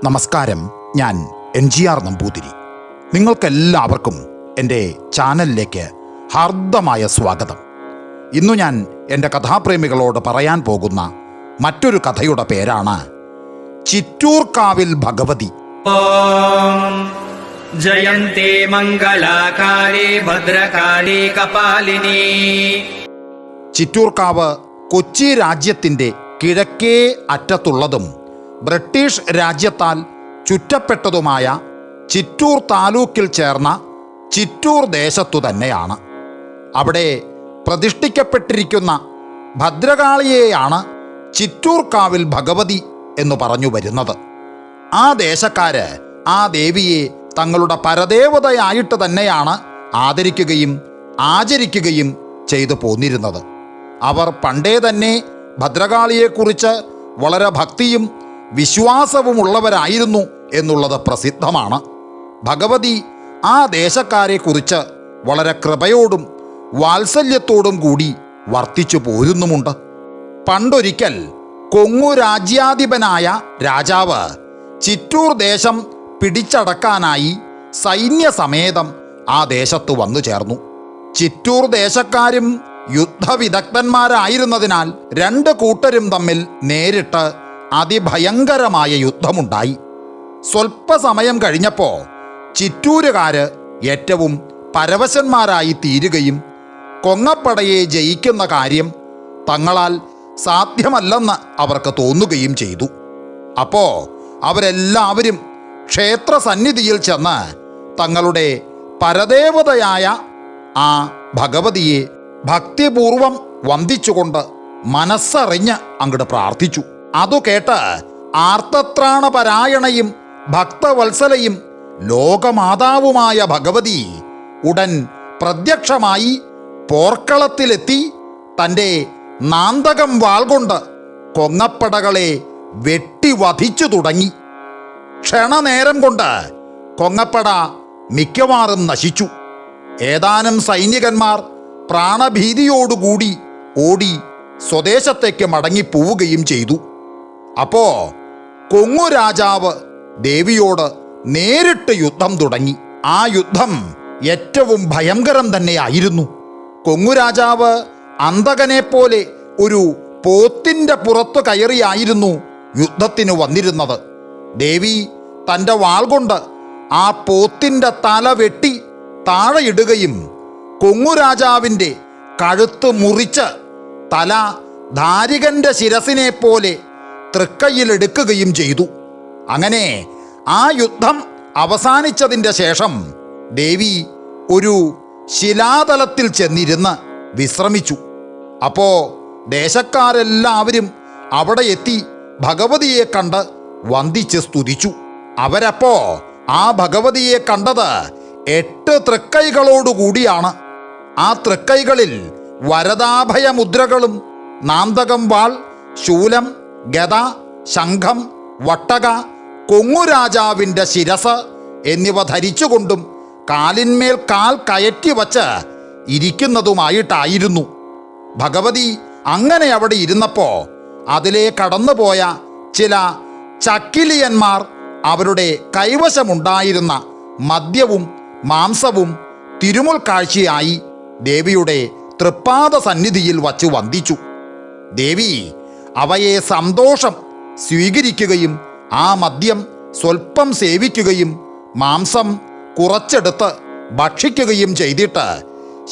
നമസ്കാരം. ഞാൻ NGR നമ്പൂതിരി. നിങ്ങൾക്കെല്ലാവർക്കും എൻ്റെ ചാനലിലേക്ക് ഹാർദമായ സ്വാഗതം. ഇന്നു ഞാൻ എൻ്റെ കഥാപ്രേമികളോട് പറയാൻ പോകുന്ന മറ്റൊരു കഥയുടെ പേരാണ് ചിറ്റൂർക്കാവിൽ ഭഗവതി. ജയന്തേ മംഗളാകാരേ ഭദ്രകാളി കപാലിനി. ചിറ്റൂർക്കാവ് കൊച്ചി രാജ്യത്തിൻ്റെ കിഴക്കേ അറ്റത്തുള്ളതും ബ്രിട്ടീഷ് രാജ്യത്താൽ ചുറ്റപ്പെട്ടതുമായ ചിറ്റൂർ താലൂക്കിൽ ചേർന്ന ചിറ്റൂർ ദേശത്തു തന്നെയാണ്. അവിടെ പ്രതിഷ്ഠിക്കപ്പെട്ടിരിക്കുന്ന ഭദ്രകാളിയെയാണ് ചിറ്റൂർക്കാവിൽ ഭഗവതി എന്ന് പറഞ്ഞു വരുന്നത്. ആ ദേശക്കാര് ആ ദേവിയെ തങ്ങളുടെ പരദേവതയായിട്ട് തന്നെയാണ് ആദരിക്കുകയും ആചരിക്കുകയും ചെയ്തു പോന്നിരുന്നത്. അവർ പണ്ടേ തന്നെ ഭദ്രകാളിയെക്കുറിച്ച് വളരെ ഭക്തിയും വിശ്വാസവുമുള്ളവരായിരുന്നു എന്നുള്ളത് പ്രസിദ്ധമാണ്. ഭഗവതി ആ ദേശക്കാരെക്കുറിച്ച് വളരെ കൃപയോടും വാത്സല്യത്തോടും കൂടി വർത്തിച്ചു പോരുന്നുമുണ്ട്. പണ്ടൊരിക്കൽ കൊങ്ങു രാജ്യാധിപനായ രാജാവ് ചിറ്റൂർ ദേശം പിടിച്ചടക്കാനായി സൈന്യസമേതം ആ ദേശത്ത് വന്നു ചേർന്നു. ചിറ്റൂർ ദേശക്കാരും യുദ്ധവിദഗ്ധന്മാരായിരുന്നതിനാൽ രണ്ട് കൂട്ടരും തമ്മിൽ നേരിട്ട് അതിഭയങ്കരമായ യുദ്ധമുണ്ടായി. സ്വൽപ്പസമയം കഴിഞ്ഞപ്പോൾ ചിറ്റൂരുകാര് ഏറ്റവും പരവശന്മാരായി തീരുകയും കൊങ്ങപ്പടയെ ജയിക്കുന്ന കാര്യം തങ്ങളാൽ സാധ്യമല്ലെന്ന് അവർക്ക് തോന്നുകയും ചെയ്തു. അപ്പോൾ അവരെല്ലാവരും ക്ഷേത്രസന്നിധിയിൽ ചെന്ന് തങ്ങളുടെ പരദേവതയായ ആ ഭഗവതിയെ ഭക്തിപൂർവം വന്ദിച്ചുകൊണ്ട് മനസ്സറിഞ്ഞ് അങ്ങോട്ട് പ്രാർത്ഥിച്ചു. അതു കേട്ട് ആർത്തത്രാണപരായണയും ഭക്തവത്സലയും ലോകമാതാവുമായ ഭഗവതി ഉടൻ പ്രത്യക്ഷമായി പോർക്കളത്തിലെത്തി തൻ്റെ നാന്തകം വാൾകൊണ്ട് കൊങ്ങപ്പടകളെ വെട്ടിവധിച്ചു തുടങ്ങി. ക്ഷണനേരം കൊണ്ട് കൊങ്ങപ്പട മിക്കവാറും നശിച്ചു. ഏതാനും സൈനികന്മാർ പ്രാണഭീതിയോടുകൂടി ഓടി സ്വദേശത്തേക്ക് മടങ്ങിപ്പോവുകയും ചെയ്തു. അപ്പോ കൊങ്ങു രാജാവ് ദേവിയോട് നേരിട്ട് യുദ്ധം തുടങ്ങി. ആ യുദ്ധം ഏറ്റവും ഭയങ്കരം തന്നെയായിരുന്നു. കൊങ്ങു രാജാവ് അന്തകനെ പോലെ ഒരു പോത്തിൻ്റെ പുറത്തു കയറിയായിരുന്നു യുദ്ധത്തിന് വന്നിരുന്നത്. ദേവി തൻ്റെ വാൾ കൊണ്ട് ആ പോത്തിൻ്റെ തല വെട്ടി താഴെയിടുകയും കൊങ്ങു രാജാവിൻ്റെ കഴുത്ത് മുറിച്ച് തല ധാരികന്റെ ശിരസിനെ പോലെ തൃക്കൈയിലെടുക്കുകയും ചെയ്തു. അങ്ങനെ ആ യുദ്ധം അവസാനിച്ചതിൻ്റെ ശേഷം ദേവി ഒരു ശിലാതലത്തിൽ ചെന്നിരുന്ന് വിശ്രമിച്ചു. അപ്പോൾ ദേശക്കാരെല്ലാവരും അവിടെ എത്തി ഭഗവതിയെ കണ്ട് വന്ദിച്ച് സ്തുതിച്ചു. അവരപ്പോ ആ ഭഗവതിയെ കണ്ടത് 8 തൃക്കൈകളോടുകൂടിയാണ്. ആ തൃക്കൈകളിൽ വരദാഭയമുദ്രകളും നാന്തകം വാൾ, ശൂലം, ഗദ, ശംഖം, വട്ടക, കൊങ്ങുരാജാവിൻ്റെ ശിരസ് എന്നിവ ധരിച്ചുകൊണ്ടും കാലിന്മേൽ കാൽ കയറ്റി വച്ച് ഇരിക്കുന്നതുമായിട്ടായിരുന്നു. ഭഗവതി അങ്ങനെ അവിടെ ഇരുന്നപ്പോൾ അതിലെ കടന്നുപോയ ചില ചക്കിലിയന്മാർ അവരുടെ കൈവശമുണ്ടായിരുന്ന മദ്യവും മാംസവും തിരുമുൽ കാഴ്ചയായി ദേവിയുടെ തൃപ്പാദ സന്നിധിയിൽ വച്ച് വന്ദിച്ചു. ദേവി അവയെ സന്തോഷം സ്വീകരിക്കുകയും ആ മദ്യം സ്വൽപ്പം സേവിക്കുകയും മാംസം കുറച്ചെടുത്ത് ഭക്ഷിക്കുകയും ചെയ്തിട്ട്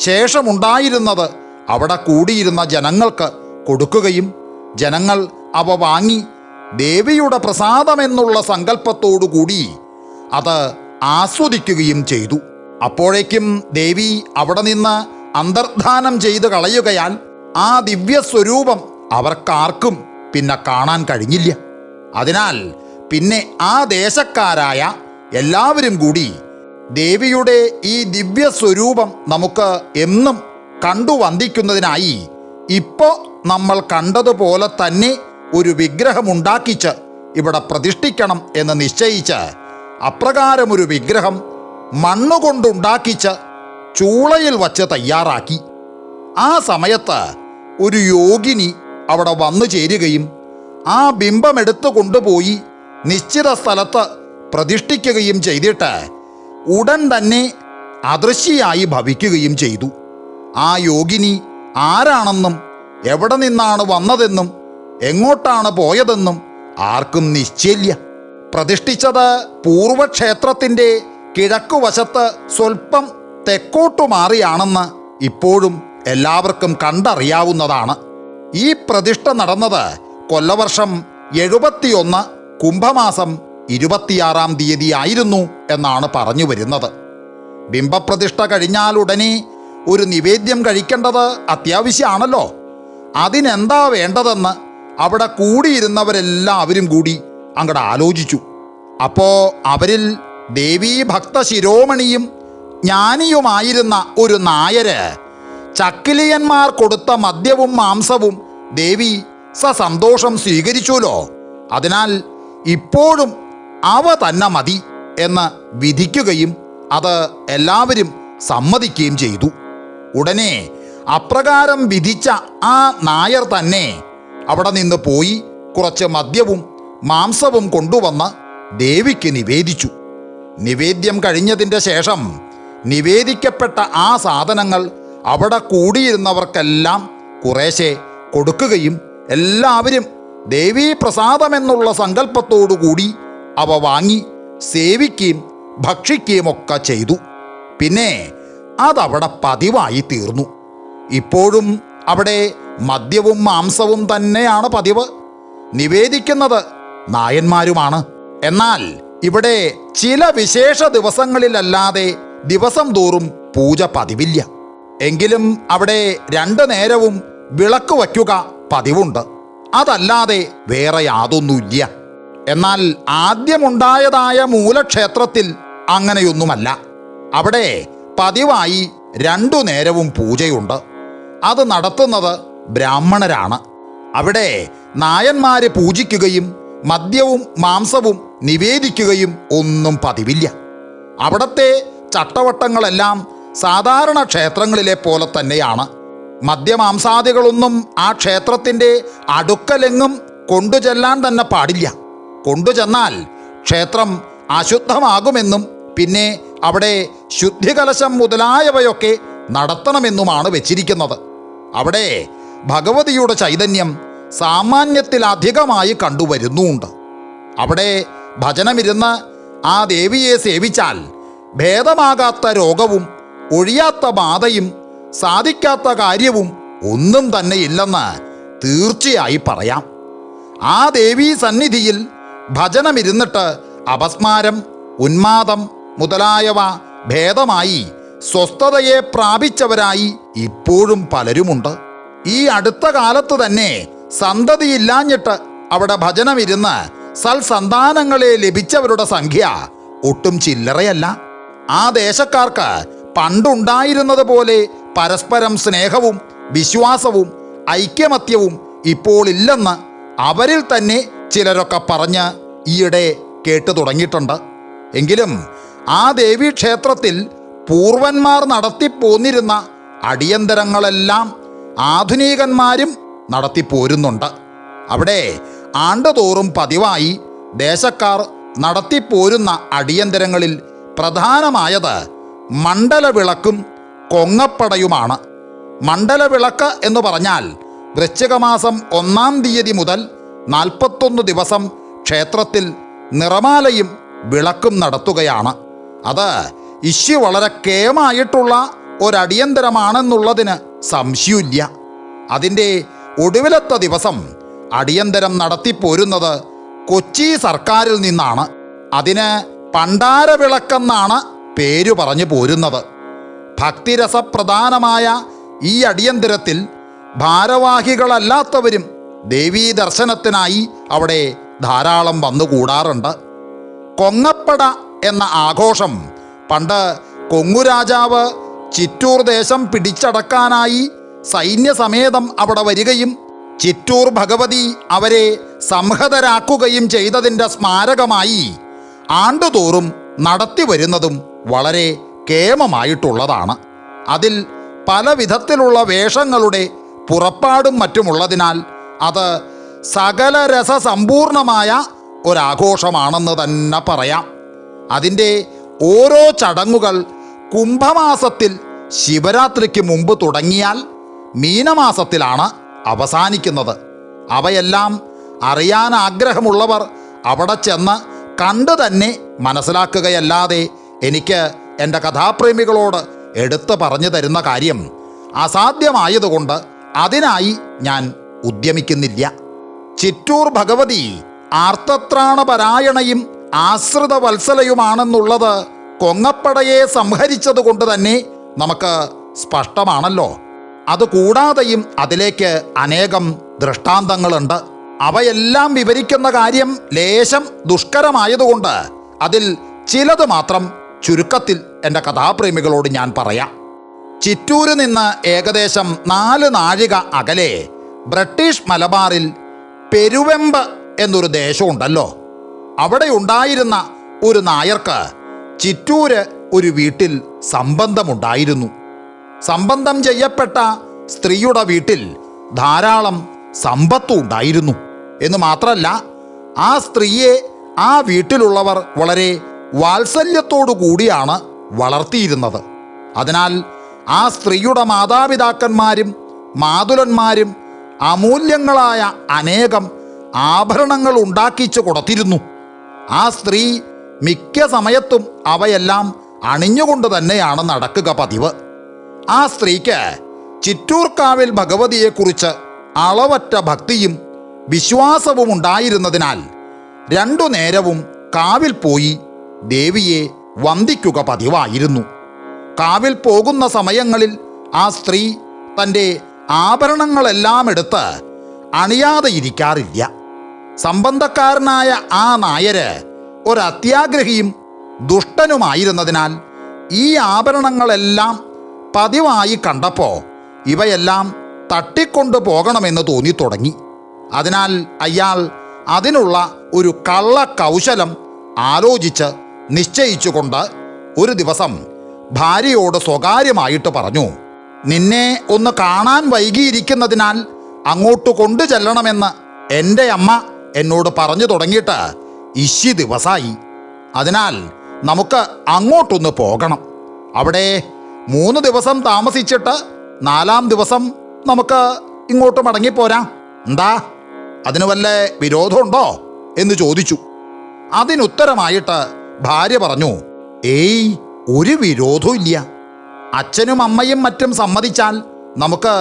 ശേഷമുണ്ടായിരുന്നത് അവിടെ കൂടിയിരുന്ന ജനങ്ങൾക്ക് കൊടുക്കുകയും ജനങ്ങൾ അവ വാങ്ങി ദേവിയുടെ പ്രസാദമെന്നുള്ള സങ്കല്പത്തോടുകൂടി അത് ആസ്വദിക്കുകയും ചെയ്തു. അപ്പോഴേക്കും ദേവി അവിടെ നിന്ന് അന്തർധാനം ചെയ്ത് കളയുകയാൽ ആ ദിവ്യസ്വരൂപം അവർക്കാർക്കും പിന്നെ കാണാൻ കഴിഞ്ഞില്ല. അതിനാൽ പിന്നെ ആ ദേശക്കാരായ എല്ലാവരും കൂടി ദേവിയുടെ ഈ ദിവ്യസ്വരൂപം നമുക്ക് എന്നും കണ്ടു വന്ദിക്കുന്നതിനായി ഇപ്പോൾ നമ്മൾ കണ്ടതുപോലെ തന്നെ ഒരു വിഗ്രഹമുണ്ടാക്കിച്ച് ഇവിടെ പ്രതിഷ്ഠിക്കണം എന്ന് നിശ്ചയിച്ച് അപ്രകാരമൊരു വിഗ്രഹം മണ്ണുകൊണ്ടുണ്ടാക്കിച്ച് ചൂളയിൽ വച്ച് തയ്യാറാക്കി. ആ സമയത്ത് ഒരു യോഗിനി അവിടെ വന്നു ചേരുകയും ആ ബിംബമെടുത്തു കൊണ്ടുപോയി നിശ്ചിത സ്ഥലത്ത് പ്രതിഷ്ഠിക്കുകയും ചെയ്തിട്ട് ഉടൻ തന്നെ അദൃശ്യയായി ഭവിക്കുകയും ചെയ്തു. ആ യോഗിനി ആരാണെന്നും എവിടെ നിന്നാണ് വന്നതെന്നും എങ്ങോട്ടാണ് പോയതെന്നും ആർക്കും നിശ്ചയില്ല. പ്രതിഷ്ഠിച്ചത് പൂർവക്ഷേത്രത്തിൻ്റെ കിഴക്കുവശത്ത് സ്വൽപ്പം തെക്കോട്ടു മാറിയാണെന്ന് ഇപ്പോഴും എല്ലാവർക്കും കണ്ടറിയാവുന്നതാണ്. ഈ പ്രതിഷ്ഠ നടന്നത് കൊല്ലവർഷം 71 കുംഭമാസം 26-ാം തീയതി ആയിരുന്നു എന്നാണ് പറഞ്ഞു വരുന്നത്. ബിംബപ്രതിഷ്ഠ കഴിഞ്ഞാൽ ഉടനെ ഒരു നിവേദ്യം കഴിക്കേണ്ടത് അത്യാവശ്യമാണല്ലോ. അതിനെന്താ വേണ്ടതെന്ന് അവിടെ കൂടിയിരുന്നവരെല്ലാവരും കൂടി അങ്ങോട്ട് ആലോചിച്ചു. അപ്പോൾ അവരിൽ ദേവീ ഭക്ത ശിരോമണിയും ജ്ഞാനിയുമായിരുന്ന ഒരു നായര് ചക്കിലിയന്മാർ കൊടുത്ത മദ്യവും മാംസവും ദേവി സസന്തോഷം സ്വീകരിച്ചുല്ലോ. അതിനാൽ ഇപ്പോഴും അവ തന്നെ മതി എന്ന് വിധിക്കുകയും അത് എല്ലാവരും സമ്മതിക്കുകയും ചെയ്തു. ഉടനെ അപ്രകാരം വിധിച്ച ആ നായർ തന്നെ അവിടെ നിന്ന് പോയി കുറച്ച് മദ്യവും മാംസവും കൊണ്ടുവന്ന് ദേവിക്ക് നിവേദിച്ചു. നിവേദ്യം കഴിഞ്ഞതിൻ്റെ ശേഷം നിവേദിക്കപ്പെട്ട ആ സാധനങ്ങൾ അവിടെ കൂടിയിരുന്നവർക്കെല്ലാം കുറേശ്ശെ കൊടുക്കുകയും എല്ലാവരും ദേവീ പ്രസാദമെന്നുള്ള സങ്കല്പത്തോടുകൂടി അവ വാങ്ങി സേവിക്കുകയും ഭക്ഷിക്കുകയും ഒക്കെ ചെയ്തു. പിന്നെ അതവിടെ പതിവായി തീർന്നു. ഇപ്പോഴും അവിടെ മദ്യവും മാംസവും തന്നെയാണ് പതിവ്. നിവേദിക്കുന്നത് നായന്മാരുമാണ്. എന്നാൽ ഇവിടെ ചില വിശേഷ ദിവസങ്ങളിലല്ലാതെ ദിവസം തോറും പൂജ പതിവില്ല. എങ്കിലും അവിടെ 2 നേരവും വിളക്ക് വയ്ക്കുക പതിവുണ്ട്. അതല്ലാതെ വേറെ യാതൊന്നുമില്ല. എന്നാൽ ആദ്യമുണ്ടായതായ മൂലക്ഷേത്രത്തിൽ അങ്ങനെയൊന്നുമല്ല. അവിടെ പതിവായി 2 നേരവും പൂജയുണ്ട്. അത് നടത്തുന്നത് ബ്രാഹ്മണരാണ്. അവിടെ നായന്മാരെ പൂജിക്കുകയും മദ്യവും മാംസവും നിവേദിക്കുകയും ഒന്നും പതിവില്ല. അവിടത്തെ ചട്ടവട്ടങ്ങളെല്ലാം സാധാരണ ക്ഷേത്രങ്ങളിലെ പോലെ തന്നെയാണ്. മദ്യമാംസാദികളൊന്നും ആ ക്ഷേത്രത്തിൻ്റെ അടുക്കലെങ്ങും കൊണ്ടുചെല്ലാൻ തന്നെ പാടില്ല. കൊണ്ടുചെന്നാൽ ക്ഷേത്രം അശുദ്ധമാകുമെന്നും പിന്നെ അവിടെ ശുദ്ധികലശം മുതലായവയൊക്കെ നടത്തണമെന്നുമാണ് വെച്ചിരിക്കുന്നത്. അവിടെ ഭഗവതിയുടെ ചൈതന്യം സാമാന്യത്തിലധികമായി കണ്ടുവരുന്നുമുണ്ട്. അവിടെ ഭജനമിരുന്ന് ആ ദേവിയെ സേവിച്ചാൽ ഭേദമാകാത്ത രോഗവും ഒഴിയാത്ത ബാധയും സാധിക്കാത്ത കാര്യവും ഒന്നും തന്നെ ഇല്ലെന്ന് തീർച്ചയായി പറയാം. ആ ദേവീ സന്നിധിയിൽ ഭജനമിരുന്നിട്ട് അപസ്മാരം, ഉന്മാദം മുതലായവ ഭേദമായി സ്വസ്ഥതയെ പ്രാപിച്ചവരായി ഇപ്പോഴും പലരുമുണ്ട്. ഈ അടുത്ത കാലത്ത് തന്നെ സന്തതിയില്ലാഞ്ഞിട്ട് അവിടെ ഭജനമിരുന്ന് സൽസന്താനങ്ങളെ ലഭിച്ചവരുടെ സംഖ്യ ഒട്ടും ചില്ലറയല്ല. ആ ദേശക്കാർക്ക് പണ്ടുണ്ടായിരുന്നത് പോലെ പരസ്പരം സ്നേഹവും വിശ്വാസവും ഐക്യമത്യവും ഇപ്പോൾ ഇല്ലെന്ന് അവരിൽ തന്നെ ചിലരൊക്കെ പറഞ്ഞ് ഈയിടെ കേട്ടു തുടങ്ങിയിട്ടുണ്ട്. എങ്കിലും ആ ദേവീക്ഷേത്രത്തിൽ പൂർവന്മാർ നടത്തിപ്പോന്നിരുന്ന അടിയന്തരങ്ങളെല്ലാം ആധുനികന്മാരും നടത്തിപ്പോരുന്നുണ്ട്. അവിടെ ആണ്ടുതോറും പതിവായി ദേശക്കാർ നടത്തിപ്പോരുന്ന അടിയന്തരങ്ങളിൽ പ്രധാനമായത് മണ്ഡലവിളക്കും കൊങ്ങപ്പടയുമാണ്. മണ്ഡലവിളക്ക് എന്ന് പറഞ്ഞാൽ വൃശ്ചികമാസം 1-ാം തീയതി മുതൽ 41 ദിവസം ക്ഷേത്രത്തിൽ നിറമാലയും വിളക്കും നടത്തുകയാണ്. അത് ഇഷ്യു വളരെ കേമായിട്ടുള്ള ഒരടിയന്തരമാണെന്നുള്ളതിന് സംശയമില്ല. അതിൻ്റെ ഒടുവിലത്തെ ദിവസം അടിയന്തരം നടത്തിപ്പോരുന്നത് കൊച്ചി സർക്കാരിൽ നിന്നാണ്. അതിന് പണ്ടാരവിളക്കെന്നാണ് പേരു പറഞ്ഞു പോരുന്നത്. ഭക്തിരസപ്രധാനമായ ഈ അടിയന്തരത്തിൽ ഭാരവാഹികളല്ലാത്തവരും ദേവീ ദർശനത്തിനായി അവിടെ ധാരാളം വന്നുകൂടാറുണ്ട്. കൊങ്ങപ്പട എന്ന ആഘോഷം പണ്ട് കൊങ്ങുരാജാവ് ചിറ്റൂർ ദേശം പിടിച്ചടക്കാനായി സൈന്യസമേതം അവിടെ വരികയും ചിറ്റൂർ ഭഗവതി അവരെ സംഹതരാക്കുകയും ചെയ്തതിൻ്റെ സ്മാരകമായി ആണ്ടുതോറും നടത്തി വരുന്നതും വളരെ കേമമായിട്ടുള്ളതാണ്. അതിൽ പല വിധത്തിലുള്ള വേഷങ്ങളുടെ പുറപ്പാടും മറ്റുമുള്ളതിനാൽ അത് സകല രസസമ്പൂർണമായ ഒരാഘോഷമാണെന്ന് തന്നെ പറയാം. അതിൻ്റെ ഓരോ ചടങ്ങുകൾ കുംഭമാസത്തിൽ ശിവരാത്രിക്ക് മുമ്പ് തുടങ്ങിയാൽ മീനമാസത്തിലാണ് അവസാനിക്കുന്നത്. അവയെല്ലാം അറിയാൻ ആഗ്രഹമുള്ളവർ അവിടെ ചെന്ന് കണ്ടു തന്നെ മനസ്സിലാക്കുകയല്ലാതെ എനിക്ക് എൻ്റെ കഥാപ്രേമികളോട് എടുത്തു പറഞ്ഞു തരുന്ന കാര്യം അസാധ്യമായതുകൊണ്ട് അതിനായി ഞാൻ ഉദ്യമിക്കുന്നില്ല. ചിറ്റൂർ ഭഗവതി ആർത്തത്രാണപരായണയും ആശ്രിത വത്സലയുമാണെന്നുള്ളത് കൊങ്ങപ്പടയെ സംഹരിച്ചതുകൊണ്ട് തന്നെ നമുക്ക് സ്പഷ്ടമാണല്ലോ. അതുകൂടാതെയും അതിലേക്ക് അനേകം ദൃഷ്ടാന്തങ്ങളുണ്ട്. അവയെല്ലാം വിവരിക്കുന്ന കാര്യം ലേശം ദുഷ്കരമായതുകൊണ്ട് അതിൽ ചിലത് മാത്രം ചുരുക്കത്തിൽ എൻ്റെ കഥാപ്രേമികളോട് ഞാൻ പറയാം. ചിറ്റൂരിൽ നിന്ന് ഏകദേശം 4 നാഴിക അകലെ ബ്രിട്ടീഷ് മലബാറിൽ പെരുവെമ്പ് എന്നൊരു ദേശമുണ്ടല്ലോ. അവിടെ ഉണ്ടായിരുന്ന ഒരു നായർക്ക് ചിറ്റൂര് ഒരു വീട്ടിൽ സംബന്ധമുണ്ടായിരുന്നു. സംബന്ധം ചെയ്യപ്പെട്ട സ്ത്രീയുടെ വീട്ടിൽ ധാരാളം സമ്പത്തും ഉണ്ടായിരുന്നു എന്ന് മാത്രമല്ല, ആ സ്ത്രീയെ ആ വീട്ടിലുള്ളവർ വളരെ വാത്സല്യത്തോടു കൂടിയാണ് വളർത്തിയിരുന്നത്. അതിനാൽ ആ സ്ത്രീയുടെ മാതാപിതാക്കന്മാരും മാതുലന്മാരും അമൂല്യങ്ങളായ അനേകം ആഭരണങ്ങൾ ഉണ്ടാക്കിച്ചു കൊടുത്തിരുന്നു. ആ സ്ത്രീ മിക്ക സമയത്തും അവയെല്ലാം അണിഞ്ഞുകൊണ്ട് തന്നെയാണ് നടക്കുക പതിവ്. ആ സ്ത്രീക്ക് ചിറ്റൂർക്കാവിൽ ഭഗവതിയെക്കുറിച്ച് അളവറ്റ ഭക്തിയും വിശ്വാസവും ഉണ്ടായിരുന്നതിനാൽ 2 നേരവും കാവിൽ പോയി ദേവിയെ വന്ദിക്കുക പതിവായിരുന്നു. കാവിൽ പോകുന്ന സമയങ്ങളിൽ ആ സ്ത്രീ തൻ്റെ ആഭരണങ്ങളെല്ലാം എടുത്ത് അണിയാതെ ഇരിക്കാറില്ല. സംബന്ധക്കാരനായ ആ നായര് ഒരു അത്യാഗ്രഹിയും ദുഷ്ടനുമായിരുന്നതിനാൽ ഈ ആഭരണങ്ങളെല്ലാം പതിവായി കണ്ടപ്പോൾ ഇവയെല്ലാം തട്ടിക്കൊണ്ടു പോകണമെന്ന് തോന്നി തുടങ്ങി. അതിനാൽ അയാൾ അതിനുള്ള ഒരു കള്ള കൗശലം ആലോചിച്ച് നിശ്ചയിച്ചുകൊണ്ട് ഒരു ദിവസം ഭാര്യയോട് സ്വകാര്യമായിട്ട് പറഞ്ഞു, നിന്നെ ഒന്ന് കാണാൻ വൈകിയിരിക്കുന്നതിനാൽ അങ്ങോട്ട് കൊണ്ടു ചെല്ലണമെന്ന് എൻ്റെ അമ്മ എന്നോട് പറഞ്ഞു തുടങ്ങിയിട്ട് ഇശി ദിവസമായി. അതിനാൽ നമുക്ക് അങ്ങോട്ടൊന്ന് പോകണം. അവിടെ 3 ദിവസം താമസിച്ചിട്ട് 4-ാം ദിവസം നമുക്ക് ഇങ്ങോട്ട് മടങ്ങിപ്പോരാം. എന്താ, അതിന് വല്ല വിരോധമുണ്ടോ എന്ന് ചോദിച്ചു. അതിനുത്തരമായിട്ട് ഭാര്യ പറഞ്ഞു, ഏയ്, ഒരു വിരോധവും ഇല്ല. അച്ഛനും അമ്മയും മറ്റും സമ്മതിച്ചാൽ നമുക്ക്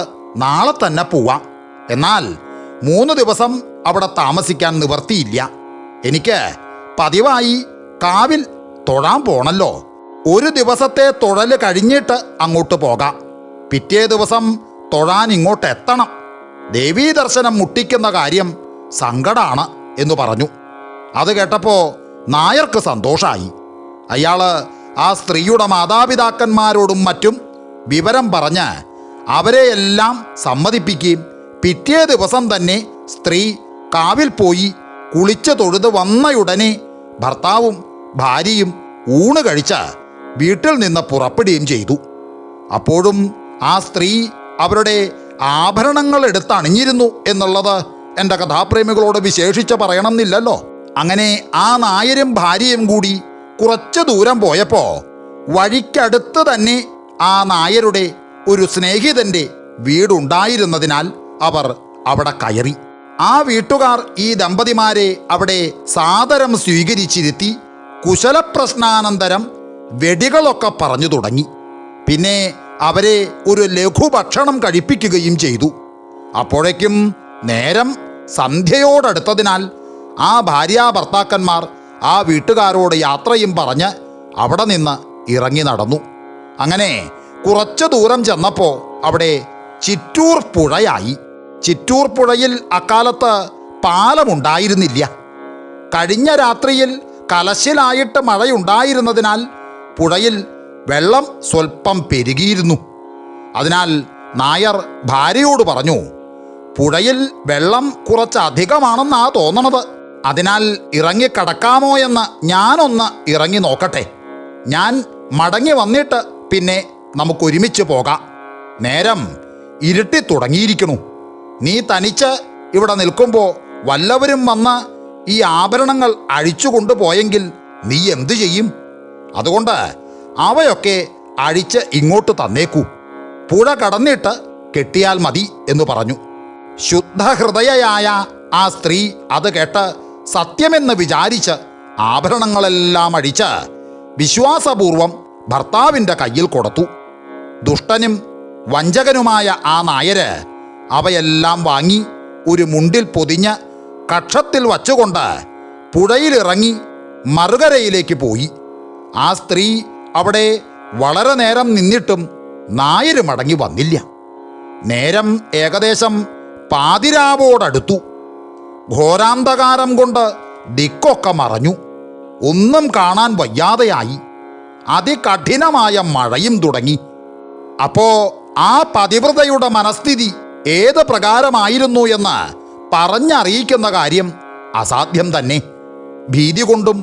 നാളെ തന്നെ പോവാം. എന്നാൽ 3 ദിവസം അവിടെ താമസിക്കാൻ നിവർത്തിയില്ല. എനിക്ക് പതിവായി കാവിൽ തൊഴാൻ പോണല്ലോ. ഒരു ദിവസത്തെ തൊഴൽ കഴിഞ്ഞിട്ട് അങ്ങോട്ട് പോകാം. പിറ്റേ ദിവസം തൊഴാൻ ഇങ്ങോട്ട് എത്തണം. ദേവീ ദർശനം മുട്ടിക്കുന്ന കാര്യം സങ്കടാണ് എന്ന് പറഞ്ഞു. അത് കേട്ടപ്പോൾ നായർക്ക് സന്തോഷമായി. അയാൾ ആ സ്ത്രീയുടെ മാതാപിതാക്കന്മാരോടും മറ്റും വിവരം പറഞ്ഞ് അവരെയെല്ലാം സമ്മതിപ്പിക്കുകയും പിറ്റേ ദിവസം തന്നെ സ്ത്രീ കാവിൽ പോയി കുളിച്ച് തൊഴുത് വന്നയുടനെ ഭർത്താവും ഭാര്യയും ഊണ് കഴിച്ച് വീട്ടിൽ നിന്ന് പുറപ്പെടുകയും ചെയ്തു. അപ്പോഴും ആ സ്ത്രീ അവരുടെ ആഭരണങ്ങൾ എടുത്തണിഞ്ഞിരുന്നു എന്നുള്ളത് എൻ്റെ കഥാപ്രേമികളോട് വിശേഷിച്ച് പറയണമെന്നില്ലല്ലോ. അങ്ങനെ ആ നായരും ഭാര്യയും കൂടി കുറച്ച് ദൂരം പോയപ്പോൾ വഴിക്കടുത്ത് തന്നെ ആ നായരുടെ ഒരു സ്നേഹിതൻ്റെ വീടുണ്ടായിരുന്നതിനാൽ അവർ അവിടെ കയറി. ആ വീട്ടുകാർ ഈ ദമ്പതിമാരെ അവിടെ സാദരം സ്വീകരിച്ചിരുത്തി കുശലപ്രശ്നാനന്തരം വെടികളൊക്കെ പറഞ്ഞു തുടങ്ങി. പിന്നെ അവരെ ഒരു ലഘുഭക്ഷണം കഴിപ്പിക്കുകയും ചെയ്തു. അപ്പോഴേക്കും നേരം സന്ധ്യയോടടുത്തതിനാൽ ആ ഭാര്യാഭർത്താക്കന്മാർ ആ വീട്ടുകാരോട് യാത്രയും പറഞ്ഞ് അവിടെ നിന്ന് ഇറങ്ങി നടന്നു. അങ്ങനെ കുറച്ച് ദൂരം ചെന്നപ്പോൾ അവിടെ ചിറ്റൂർ പുഴയായി. ചിറ്റൂർ പുഴയിൽ അക്കാലത്ത് പാലമുണ്ടായിരുന്നില്ല. കഴിഞ്ഞ രാത്രിയിൽ കലശിലായിട്ട് മഴയുണ്ടായിരുന്നതിനാൽ പുഴയിൽ വെള്ളം സ്വൽപ്പം പെരുകിയിരുന്നു. അതിനാൽ നായർ ഭാര്യയോട് പറഞ്ഞു, പുഴയിൽ വെള്ളം കുറച്ചധികമാണെന്നാ തോന്നണത്. അതിനാൽ ഇറങ്ങിക്കടക്കാമോ എന്ന് ഞാനൊന്ന് ഇറങ്ങി നോക്കട്ടെ. ഞാൻ മടങ്ങി വന്നിട്ട് പിന്നെ നമുക്കൊരുമിച്ച് പോകാം. നേരം ഇരുട്ടി തുടങ്ങിയിരിക്കണു. നീ തനിച്ച് ഇവിടെ നിൽക്കുമ്പോൾ വല്ലവരും വന്ന് ഈ ആഭരണങ്ങൾ അഴിച്ചുകൊണ്ടു പോയെങ്കിൽ നീ എന്തു ചെയ്യും? അതുകൊണ്ട് അവയൊക്കെ അഴിച്ച് ഇങ്ങോട്ട് തന്നേക്കൂ. പുഴ കടന്നിട്ട് കെട്ടിയാൽ മതി എന്ന് പറഞ്ഞു. ശുദ്ധഹൃദയയായ ആ സ്ത്രീ അത് കേട്ട് സത്യമെന്ന് വിചാരിച്ച് ആഭരണങ്ങളെല്ലാം അഴിച്ച് വിശ്വാസപൂർവം ഭർത്താവിൻ്റെ കയ്യിൽ കൊടുത്തു. ദുഷ്ടനും വഞ്ചകനുമായ ആ നായര് അവയെല്ലാം വാങ്ങി ഒരു മുണ്ടിൽ പൊതിഞ്ഞ് കക്ഷത്തിൽ വച്ചുകൊണ്ട് പുഴയിലിറങ്ങി മറുകരയിലേക്ക് പോയി. ആ സ്ത്രീ അവിടെ വളരെ നേരം നിന്നിട്ടും നായര് മടങ്ങി വന്നില്ല. നേരം ഏകദേശം പാതിരാവോടടുത്തു. ഘോരാന്ധകാരം കൊണ്ട് ദിക്കൊക്കെ മറഞ്ഞു. ഒന്നും കാണാൻ വയ്യാതെയായി. അതികഠിനമായ മഴയും തുടങ്ങി. അപ്പോ ആ പതിവ്രതയുടെ മനസ്ഥിതി ഏത് പ്രകാരമായിരുന്നു എന്ന് പറഞ്ഞറിയിക്കുന്ന കാര്യം അസാധ്യം തന്നെ. ഭീതി കൊണ്ടും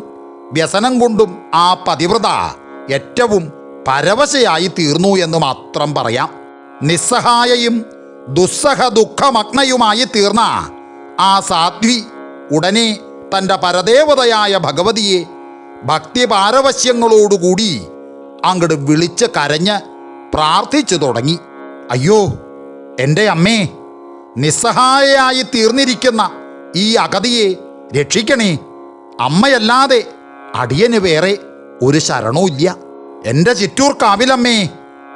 വ്യസനം കൊണ്ടും ആ പതിവ്രത ഏറ്റവും പരവശയായി തീർന്നു എന്ന് മാത്രം പറയാം. നിസ്സഹായയും ദുസ്സഹ ദുഃഖമഗ്നയുമായി തീർന്ന ആ സാധ്വി ഉടനെ തൻ്റെ പരദേവതയായ ഭഗവതിയെ ഭക്തിപാരവശ്യങ്ങളോടുകൂടി അങ്ങോട്ട് വിളിച്ച് കരഞ്ഞ് പ്രാർത്ഥിച്ചു തുടങ്ങി. അയ്യോ എൻ്റെ അമ്മേ, നിസ്സഹായയായി തീർന്നിരിക്കുന്ന ഈ അഗതിയെ രക്ഷിക്കണേ. അമ്മയല്ലാതെ അടിയന് വേറെ ഒരു ശരണവുമില്ല. എൻ്റെ ചിറ്റൂർ കാവിലമ്മേ,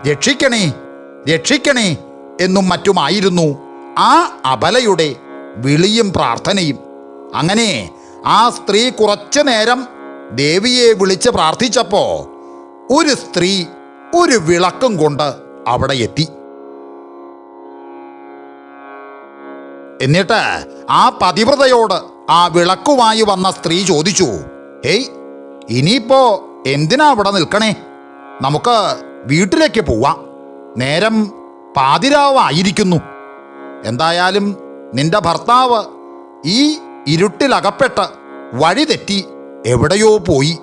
രക്ഷിക്കണേ രക്ഷിക്കണേ എന്നും മറ്റുമായിരുന്നു ആ അബലയുടെ വിളിയും പ്രാർത്ഥനയും. അങ്ങനെ ആ സ്ത്രീ കുറച്ചു നേരം ദേവിയെ വിളിച്ച് പ്രാർത്ഥിച്ചപ്പോൾ ഒരു സ്ത്രീ ഒരു വിളക്കും കൊണ്ട് അവിടെ എത്തി. എന്നിട്ട് ആ പതിവ്രതയോട് ആ വിളക്കുമായി വന്ന സ്ത്രീ ചോദിച്ചു, ഹേയ്, ഇനിയിപ്പോ എന്തിനാ അവിടെ നിൽക്കണേ? നമുക്ക് വീട്ടിലേക്ക് പോവാം. നേരം പാതിരാവായിരിക്കുന്നു. എന്തായാലും നിന്റെ ഭർത്താവ് ഈ ഇരുട്ടിലകപ്പെട്ട് വഴി തെറ്റി എവിടെയോ പോയി.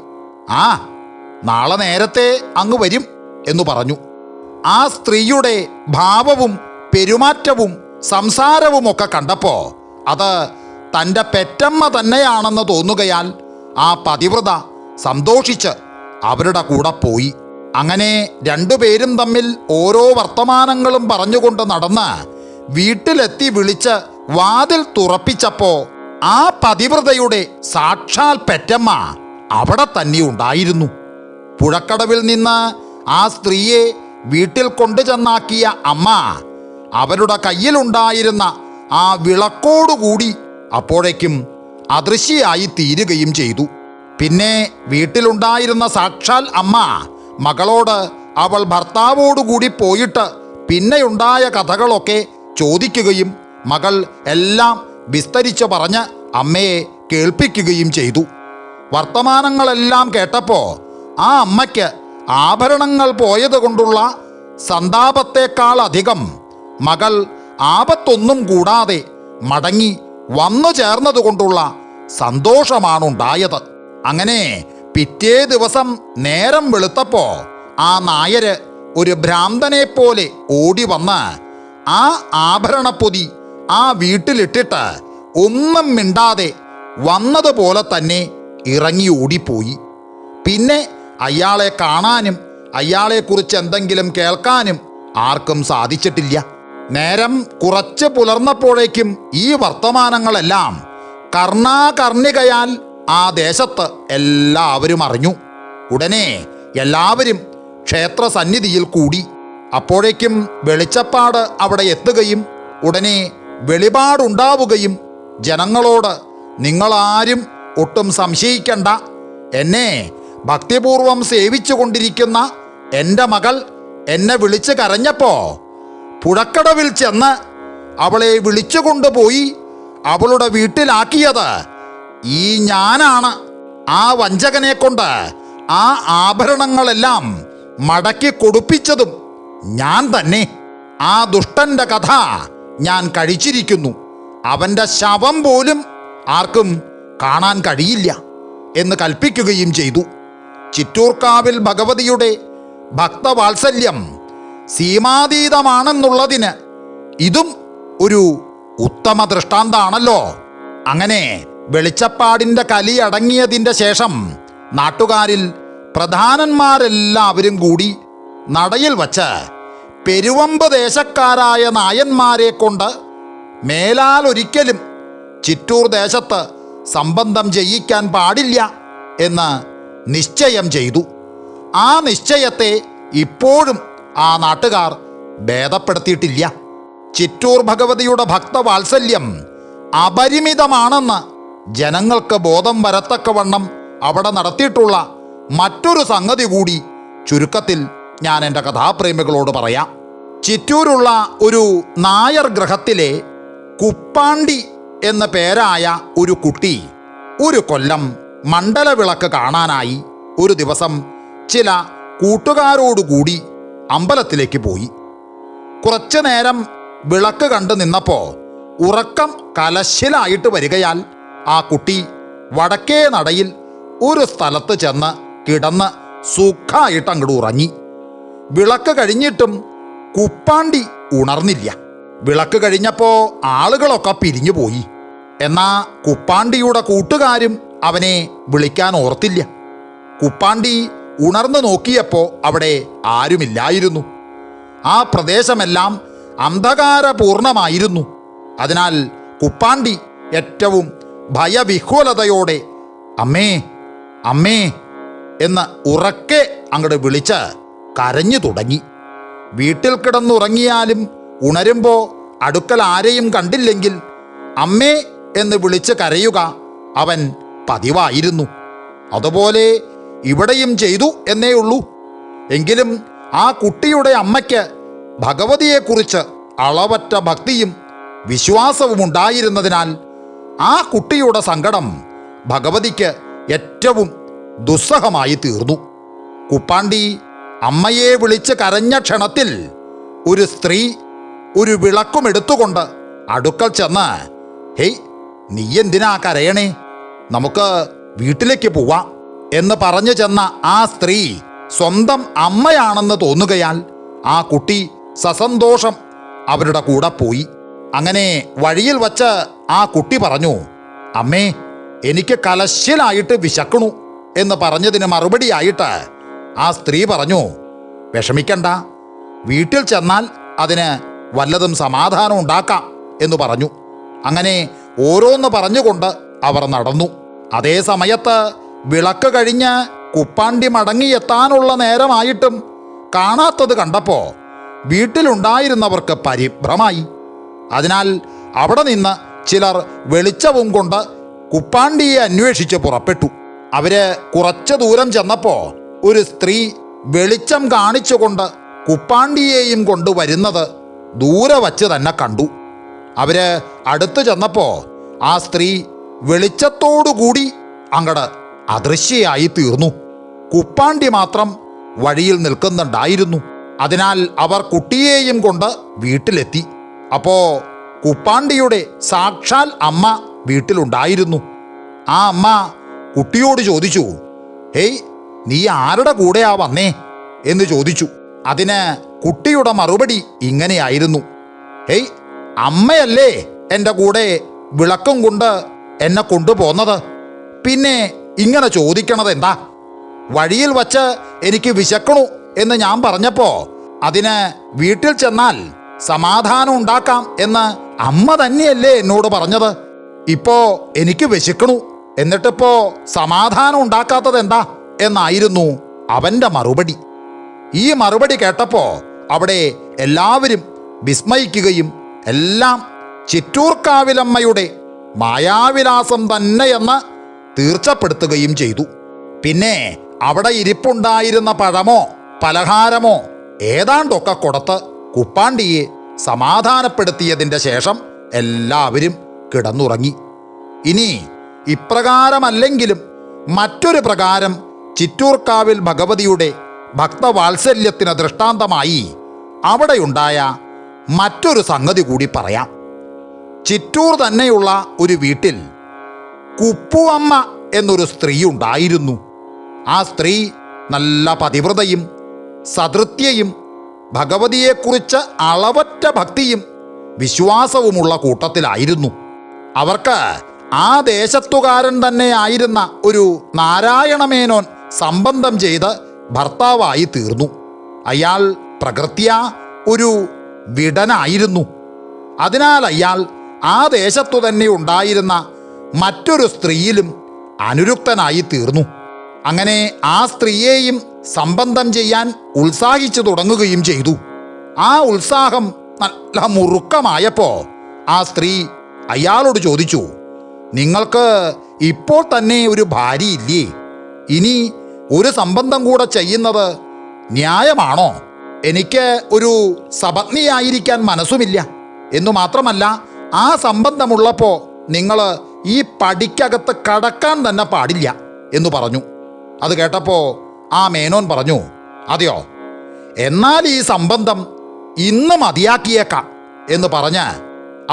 നാളെ നേരത്തെ അങ്ങ് വരും എന്നു പറഞ്ഞു. ആ സ്ത്രീയുടെ ഭാവവും പെരുമാറ്റവും സംസാരവുമൊക്കെ കണ്ടപ്പോൾ അത് തൻ്റെ പെറ്റമ്മ തന്നെയാണെന്ന് തോന്നുകയാൽ ആ പതിവ്രത സന്തോഷിച്ച് അവരുടെ കൂടെ പോയി. അങ്ങനെ രണ്ടുപേരും തമ്മിൽ ഓരോ വർത്തമാനങ്ങളും പറഞ്ഞുകൊണ്ട് നടന്ന് വീട്ടിലെത്തി വിളിച്ച് വാതിൽ തുറപ്പിച്ചപ്പോൾ ആ പതിവ്രതയുടെ സാക്ഷാൽ പെറ്റമ്മ അവിടെ തന്നെ ഉണ്ടായിരുന്നു. പുഴക്കടവിൽ നിന്ന് ആ സ്ത്രീയെ വീട്ടിൽ കൊണ്ടുചെന്നാക്കിയ അമ്മ അവരുടെ കയ്യിലുണ്ടായിരുന്ന ആ വിളക്കോടുകൂടി അപ്പോഴേക്കും അദൃശ്യയായി തീരുകയും ചെയ്തു. പിന്നെ വീട്ടിലുണ്ടായിരുന്ന സാക്ഷാൽ അമ്മ മകളോട് അവൾ ഭർത്താവോടുകൂടി പോയിട്ട് പിന്നെയുണ്ടായ കഥകളൊക്കെ ചോദിക്കുകയും മകൾ എല്ലാം വിസ്തരിച്ച് പറഞ്ഞ് അമ്മയെ കേൾപ്പിക്കുകയും ചെയ്തു. വർത്തമാനങ്ങളെല്ലാം കേട്ടപ്പോൾ ആ അമ്മയ്ക്ക് ആഭരണങ്ങൾ പോയത് കൊണ്ടുള്ള സന്താപത്തേക്കാളധികം മകൾ ആപത്തൊന്നും കൂടാതെ മടങ്ങി വന്നു ചേർന്നതുകൊണ്ടുള്ള സന്തോഷമാണുണ്ടായത്. അങ്ങനെ പിറ്റേ ദിവസം നേരം വെളുത്തപ്പോൾ ആ നായര് ഒരു ഭ്രാന്തനെ പോലെ ഓടി വന്ന് ആ ആഭരണപ്പൊതി ആ വീട്ടിലിട്ടിട്ട് ഒന്നും മിണ്ടാതെ വന്നതുപോലെ തന്നെ ഇറങ്ങി ഓടിപ്പോയി. പിന്നെ അയാളെ കാണാനും അയാളെക്കുറിച്ച് എന്തെങ്കിലും കേൾക്കാനും ആർക്കും സാധിച്ചിട്ടില്ല. നേരം കുറച്ച് പുലർന്നപ്പോഴേക്കും ഈ വർത്തമാനങ്ങളെല്ലാം കർണാകർണികയാൽ ആ ദേശത്ത് എല്ലാവരും അറിഞ്ഞു. ഉടനെ എല്ലാവരും ക്ഷേത്രസന്നിധിയിൽ കൂടി. അപ്പോഴേക്കും വെളിച്ചപ്പാട് അവിടെ എത്തുകയും ഉടനെ വെളിപാടുണ്ടാവുകയും ജനങ്ങളോട്, നിങ്ങളാരും ഒട്ടും സംശയിക്കണ്ട, എന്നെ ഭക്തിപൂർവം സേവിച്ചു കൊണ്ടിരിക്കുന്ന എൻ്റെ മകൾ എന്നെ വിളിച്ച് കരഞ്ഞപ്പോൾ പുഴക്കടവിൽ ചെന്ന് അവളെ വിളിച്ചു കൊണ്ടുപോയി അവളുടെ വീട്ടിലാക്കിയത് ഈ ഞാനാണ്. ആ വഞ്ചകനെ കൊണ്ട് ആ ആഭരണങ്ങളെല്ലാം മടക്കി കൊടുപ്പിച്ചതും ഞാൻ തന്നെ. ആ ദുഷ്ടൻ്റെ കഥ ഞാൻ കഴിച്ചിരിക്കുന്നു. അവൻ്റെ ശവം പോലും ആർക്കും കാണാൻ കഴിയില്ല എന്ന് കൽപ്പിക്കുകയും ചെയ്തു. ചിറ്റൂർക്കാവിൽ ഭഗവതിയുടെ ഭക്തവാത്സല്യം സീമാതീതമാണെന്നുള്ളതിന് ഇതും ഒരു ഉത്തമ ദൃഷ്ടാന്താണല്ലോ. അങ്ങനെ വെളിച്ചപ്പാടിൻ്റെ കലി അടങ്ങിയതിൻ്റെ ശേഷം നാട്ടുകാരിൽ പ്രധാനന്മാരെല്ലാവരും കൂടി നടയിൽ വച്ച് പെരുവമ്പ് ദേശക്കാരായ നായന്മാരെ കൊണ്ട് മേലാൽ ഒരിക്കലും ചിറ്റൂർ ദേശത്ത് സംബന്ധം ചെയ്യിക്കാൻ പാടില്ല എന്ന് നിശ്ചയം ചെയ്തു. ആ നിശ്ചയത്തെ ഇപ്പോഴും ആ നാട്ടുകാർ ഭേദപ്പെടുത്തിയിട്ടില്ല. ചിറ്റൂർ ഭഗവതിയുടെ ഭക്തവാത്സല്യം അപരിമിതമാണെന്ന് ജനങ്ങൾക്ക് ബോധം വരത്തക്കവണ്ണം അവിടെ നടത്തിയിട്ടുള്ള മറ്റൊരു സംഗതി കൂടി ചുരുക്കത്തിൽ ഞാൻ എൻ്റെ കഥാപ്രേമികളോട് പറയാം. ചിറ്റൂരുള്ള ഒരു നായർ ഗ്രഹത്തിലെ കുപ്പാണ്ടി എന്ന പേരായ ഒരു കുട്ടി ഒരു കൊല്ലം മണ്ഡലവിളക്ക് കാണാനായി ഒരു ദിവസം ചില കൂട്ടുകാരോടുകൂടി അമ്പലത്തിലേക്ക് പോയി. കുറച്ചു നേരം വിളക്ക് കണ്ടു നിന്നപ്പോൾ ഉറക്കം കലശലായിട്ട് വരികയാൽ ആ കുട്ടി വടക്കേ നടയിൽ ഒരു സ്ഥലത്ത് ചെന്ന് കിടന്ന് സുഖമായിട്ട് അങ്ങോട്ട് ഉറങ്ങി. വിളക്ക് കഴിഞ്ഞിട്ടും കുപ്പാണ്ടി ഉണർന്നില്ല. വിളക്ക് കഴിഞ്ഞപ്പോൾ ആളുകളൊക്കെ പിരിഞ്ഞു പോയി. എന്നാ കുപ്പാണ്ടിയുടെ കൂട്ടുകാരും അവനെ വിളിക്കാൻ ഓർത്തില്ല. കുപ്പാണ്ടി ഉണർന്നു നോക്കിയപ്പോൾ അവിടെ ആരുമില്ലായിരുന്നു. ആ പ്രദേശമെല്ലാം അന്ധകാരപൂർണമായിരുന്നു. അതിനാൽ കുപ്പാണ്ടി ഏറ്റവും ഭയവിഹ്വലതയോടെ അമ്മേ അമ്മേ എന്ന് ഉറക്കെ അങ്ങോട്ട് വിളിച്ച് കരഞ്ഞു തുടങ്ങി. വീട്ടിൽ കിടന്നുറങ്ങിയാലും ഉണരുമ്പോൾ അടുക്കൽ ആരെയും കണ്ടില്ലെങ്കിൽ അമ്മേ എന്ന് വിളിച്ച് കരയുക അവൻ പതിവായിരുന്നു. അതുപോലെ ഇവിടെയും ചെയ്തു എന്നേ ഉള്ളൂ. എങ്കിലും ആ കുട്ടിയുടെ അമ്മയ്ക്ക് ഭഗവതിയെക്കുറിച്ച് അളവറ്റ ഭക്തിയും വിശ്വാസവും ഉണ്ടായിരുന്നതിനാൽ ആ കുട്ടിയുടെ സങ്കടം ഭഗവതിക്ക് ഏറ്റവും ദുസ്സഹമായി തീർന്നു. കുപ്പാണ്ടി അമ്മയെ വിളിച്ച് കരഞ്ഞ ക്ഷണത്തിൽ ഒരു സ്ത്രീ ഒരു വിളക്കും എടുത്തുകൊണ്ട് അടുക്കൽ ചെന്ന്, ഹേയ്, നീ എന്തിനാ കരയണേ, നമുക്ക് വീട്ടിലേക്ക് പോവാം എന്ന് പറഞ്ഞു ചെന്ന ആ സ്ത്രീ സ്വന്തം അമ്മയാണെന്ന് തോന്നുകയാൽ ആ കുട്ടി സസന്തോഷം അവരുടെ കൂടെ പോയി. അങ്ങനെ വഴിയിൽ വച്ച് ആ കുട്ടി പറഞ്ഞു, അമ്മേ, എനിക്ക് കലശലായിട്ട് വിശക്കണു എന്ന് പറഞ്ഞതിന് മറുപടിയായിട്ട് ആ സ്ത്രീ പറഞ്ഞു, വിഷമിക്കണ്ട, വീട്ടിൽ ചെന്നാൽ അതിന് വല്ലതും സമാധാനം ഉണ്ടാക്കാം എന്ന് പറഞ്ഞു. അങ്ങനെ ഓരോന്ന് പറഞ്ഞുകൊണ്ട് അവർ നടന്നു. അതേ സമയത്ത് വിളക്ക് കഴിഞ്ഞ് കുപ്പാണ്ടി മടങ്ങിയെത്താനുള്ള നേരമായിട്ടും കാണാത്തത് കണ്ടപ്പോൾ വീട്ടിലുണ്ടായിരുന്നവർക്ക് പരിഭ്രമായി. അതിനാൽ അവിടെ നിന്ന് ചിലർ വെളിച്ചവും കൊണ്ട് കുപ്പാണ്ടിയെ അന്വേഷിച്ച് പുറപ്പെട്ടു. അവര് കുറച്ചു ദൂരം ചെന്നപ്പോൾ ഒരു സ്ത്രീ വെളിച്ചം കാണിച്ചുകൊണ്ട് കുപ്പാണ്ടിയെയും കൊണ്ടുവരുന്നത് ദൂരെ വച്ച് തന്നെ കണ്ടു. അവര് അടുത്ത് ചെന്നപ്പോൾ ആ സ്ത്രീ വെളിച്ചത്തോടുകൂടി അങ്ങട് അദൃശ്യയായി തീർന്നു. കുപ്പാണ്ടി മാത്രം വഴിയിൽ നിൽക്കുന്നുണ്ടായിരുന്നു. അതിനാൽ അവർ കുട്ടിയെയും കൊണ്ട് വീട്ടിലെത്തി. അപ്പോൾ കുപ്പാണ്ടിയുടെ സാക്ഷാൽ അമ്മ വീട്ടിലുണ്ടായിരുന്നു. ആ അമ്മ കുട്ടിയോട് ചോദിച്ചു, ഹേയ്, നീ ആരുടെ കൂടെയാ വന്നേ എന്ന് ചോദിച്ചു. അതിന് കുട്ടിയുടെ മറുപടി ഇങ്ങനെയായിരുന്നു, ഹേയ്, അമ്മയല്ലേ എൻ്റെ കൂടെ വിളക്കും കൊണ്ട് എന്നെ കൊണ്ടുപോന്നത്, പിന്നെ ഇങ്ങനെ ചോദിക്കണത് എന്താ? വഴിയിൽ വച്ച് എനിക്ക് വിശക്കണു എന്ന് ഞാൻ പറഞ്ഞപ്പോൾ അതിന് വീട്ടിൽ ചെന്നാൽ സമാധാനം ഉണ്ടാക്കാം എന്ന് അമ്മ തന്നെയല്ലേ എന്നോട് പറഞ്ഞത്. ഇപ്പോ എനിക്ക് വിശക്കണു, എന്നിട്ടിപ്പോ സമാധാനം ഉണ്ടാക്കാത്തത് എന്താ എന്നായിരുന്നു അവൻ്റെ മറുപടി. ഈ മറുപടി കേട്ടപ്പോൾ അവിടെ എല്ലാവരും വിസ്മയിക്കുകയും എല്ലാം ചിറ്റൂർക്കാവിലമ്മയുടെ മായാവിലാസം തന്നെയെന്ന് തീർച്ചപ്പെടുത്തുകയും ചെയ്തു. പിന്നെ അവിടെ ഇരിപ്പുണ്ടായിരുന്ന പഴമോ പലഹാരമോ ഏതാണ്ടൊക്കെ കൊടുത്ത് കുപ്പാണ്ടിയെ സമാധാനപ്പെടുത്തിയതിൻ്റെ ശേഷം എല്ലാവരും കിടന്നുറങ്ങി. ഇനി ഇപ്രകാരമല്ലെങ്കിലും മറ്റൊരു പ്രകാരം ചിറ്റൂർക്കാവിൽ ഭഗവതിയുടെ ഭക്തവാത്സല്യത്തിന് ദൃഷ്ടാന്തമായി അവിടെയുണ്ടായ മറ്റൊരു സംഗതി കൂടി പറയാം. ചിറ്റൂർ തന്നെയുള്ള ഒരു വീട്ടിൽ കുപ്പുവമ്മ എന്നൊരു സ്ത്രീ ഉണ്ടായിരുന്നു. ആ സ്ത്രീ നല്ല പതിവ്രതയും സതൃത്യയും ഭഗവതിയെക്കുറിച്ച് അളവറ്റ ഭക്തിയും വിശ്വാസവുമുള്ള കൂട്ടത്തിലായിരുന്നു. അവർക്ക് ആ ദേശത്തുകാരൻ തന്നെ ആയിരുന്ന ഒരു നാരായണമേനോൻ സംബന്ധം ചെയ്ത് ഭർത്താവായി തീർന്നു. അയാൾ പ്രകൃത്യാ ഒരു വിടനായിരുന്നു. അതിനാൽ അയാൾ ആ ദേശത്തു തന്നെ ഉണ്ടായിരുന്ന മറ്റൊരു സ്ത്രീയിലും അനുരുക്തനായി തീർന്നു. അങ്ങനെ ആ സ്ത്രീയെയും സംബന്ധം ചെയ്യാൻ ഉത്സാഹിച്ചു തുടങ്ങുകയും ചെയ്തു. ആ ഉത്സാഹം നല്ല മുറുക്കമായപ്പോൾ ആ സ്ത്രീ അയാളോട് ചോദിച്ചു, നിങ്ങൾക്ക് ഇപ്പോൾ തന്നെ ഒരു ഭാര്യയില്ലേ? ഇനി ഒരു സംബന്ധം കൂടെ ചെയ്യുന്നത് ന്യായമാണോ? എനിക്ക് ഒരു സപത്നിയായിരിക്കാൻ മനസ്സുമില്ല. എന്നു മാത്രമല്ല, ആ സംബന്ധമുള്ളപ്പോൾ നിങ്ങൾ ഈ പടിക്കകത്ത് കടക്കാൻ തന്നെ പാടില്ല എന്ന് പറഞ്ഞു. അത് കേട്ടപ്പോൾ ആ മേനോൻ പറഞ്ഞു, അതെയോ, എന്നാൽ ഈ സംബന്ധം ഇന്ന് മതിയാക്കിയേക്കാം എന്ന് പറഞ്ഞ്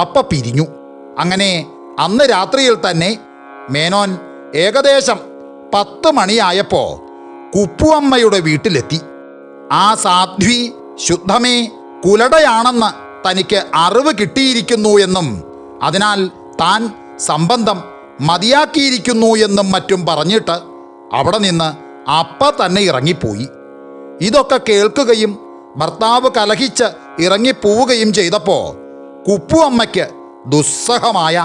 അപ്പം പിരിഞ്ഞു. അങ്ങനെ അന്ന് രാത്രിയിൽ തന്നെ മേനോൻ ഏകദേശം 10 മണിയായപ്പോൾ കുപ്പുവമ്മയുടെ വീട്ടിലെത്തി. ആ സാധ്വി ശുദ്ധമേ കുലടയാണെന്ന് തനിക്ക് അറിവ് കിട്ടിയിരിക്കുന്നു എന്നും അതിനാൽ താൻ സംബന്ധം മതിയാക്കിയിരിക്കുന്നു എന്നും മറ്റും പറഞ്ഞിട്ട് അവിടെ നിന്ന് അപ്പം തന്നെ ഇറങ്ങിപ്പോയി. ഇതൊക്കെ കേൾക്കുകയും ഭർത്താവ് കലഹിച്ച് ഇറങ്ങിപ്പോവുകയും ചെയ്തപ്പോൾ കുപ്പുവമ്മയ്ക്ക് ദുസ്സഹമായ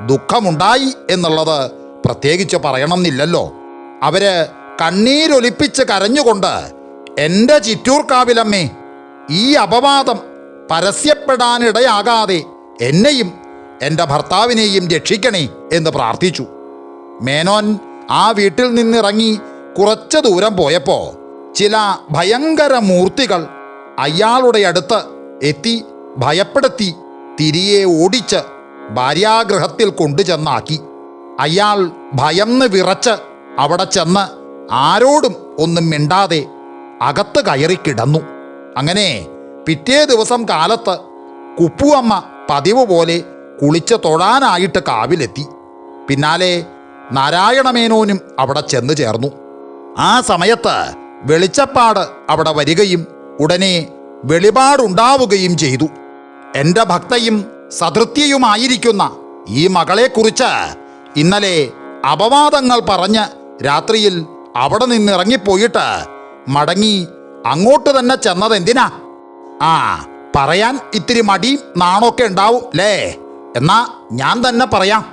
ദുഃഖമുണ്ടായി എന്നുള്ളത് പ്രത്യേകിച്ച് പറയണമെന്നില്ലല്ലോ. അവര് കണ്ണീരൊലിപ്പിച്ച് കരഞ്ഞുകൊണ്ട്, എൻ്റെ ചിറ്റൂർക്കാവിലമ്മേ, ഈ അപവാദം പരസ്യപ്പെടാനിടയാകാതെ എന്നെയും എൻ്റെ ഭർത്താവിനെയും രക്ഷിക്കണേ എന്ന് പ്രാർത്ഥിച്ചു. മേനോൻ ആ വീട്ടിൽ നിന്നിറങ്ങി കുറച്ച് ദൂരം പോയപ്പോൾ ചില ഭയങ്കര മൂർത്തികൾ അയാളുടെ അടുത്ത് എത്തി ഭയപ്പെടുത്തി തിരികെ ഓടിച്ച് ഭാര്യാഗൃഹത്തിൽ കൊണ്ടുചെന്നാക്കി. അയാൾ ഭയന്ന് വിറച്ച് അവിടെ ചെന്ന് ആരോടും ഒന്നും മിണ്ടാതെ അകത്ത് കയറി കിടന്നു. അങ്ങനെ പിറ്റേ ദിവസം കാലത്ത് കുപ്പുവമ്മ പതിവ് പോലെ കുളിച്ച് തൊഴാനായിട്ട് കാവിലെത്തി. പിന്നാലെ നാരായണമേനോനും അവിടെ ചെന്ന് ചേർന്നു. ആ സമയത്ത് വെളിച്ചപ്പാട് അവിടെ വരികയും ഉടനെ വെളിപാടുണ്ടാവുകയും ചെയ്തു. എൻ്റെ ഭക്തയും സധൃത്യയുമായിരിക്കുന്ന ഈ മകളെക്കുറിച്ച് ഇന്നലെ അപവാദങ്ങൾ പറഞ്ഞ് രാത്രിയിൽ അവിടെ നിന്നിറങ്ങിപ്പോയിട്ട് മടങ്ങി അങ്ങോട്ട് തന്നെ ചെന്നതെന്തിനാ? പറയാൻ ഇത്തിരി മടിയും നാണമൊക്കെ ഉണ്ടാവും അല്ലേ? എന്നാ ഞാൻ തന്നെ പറയാം.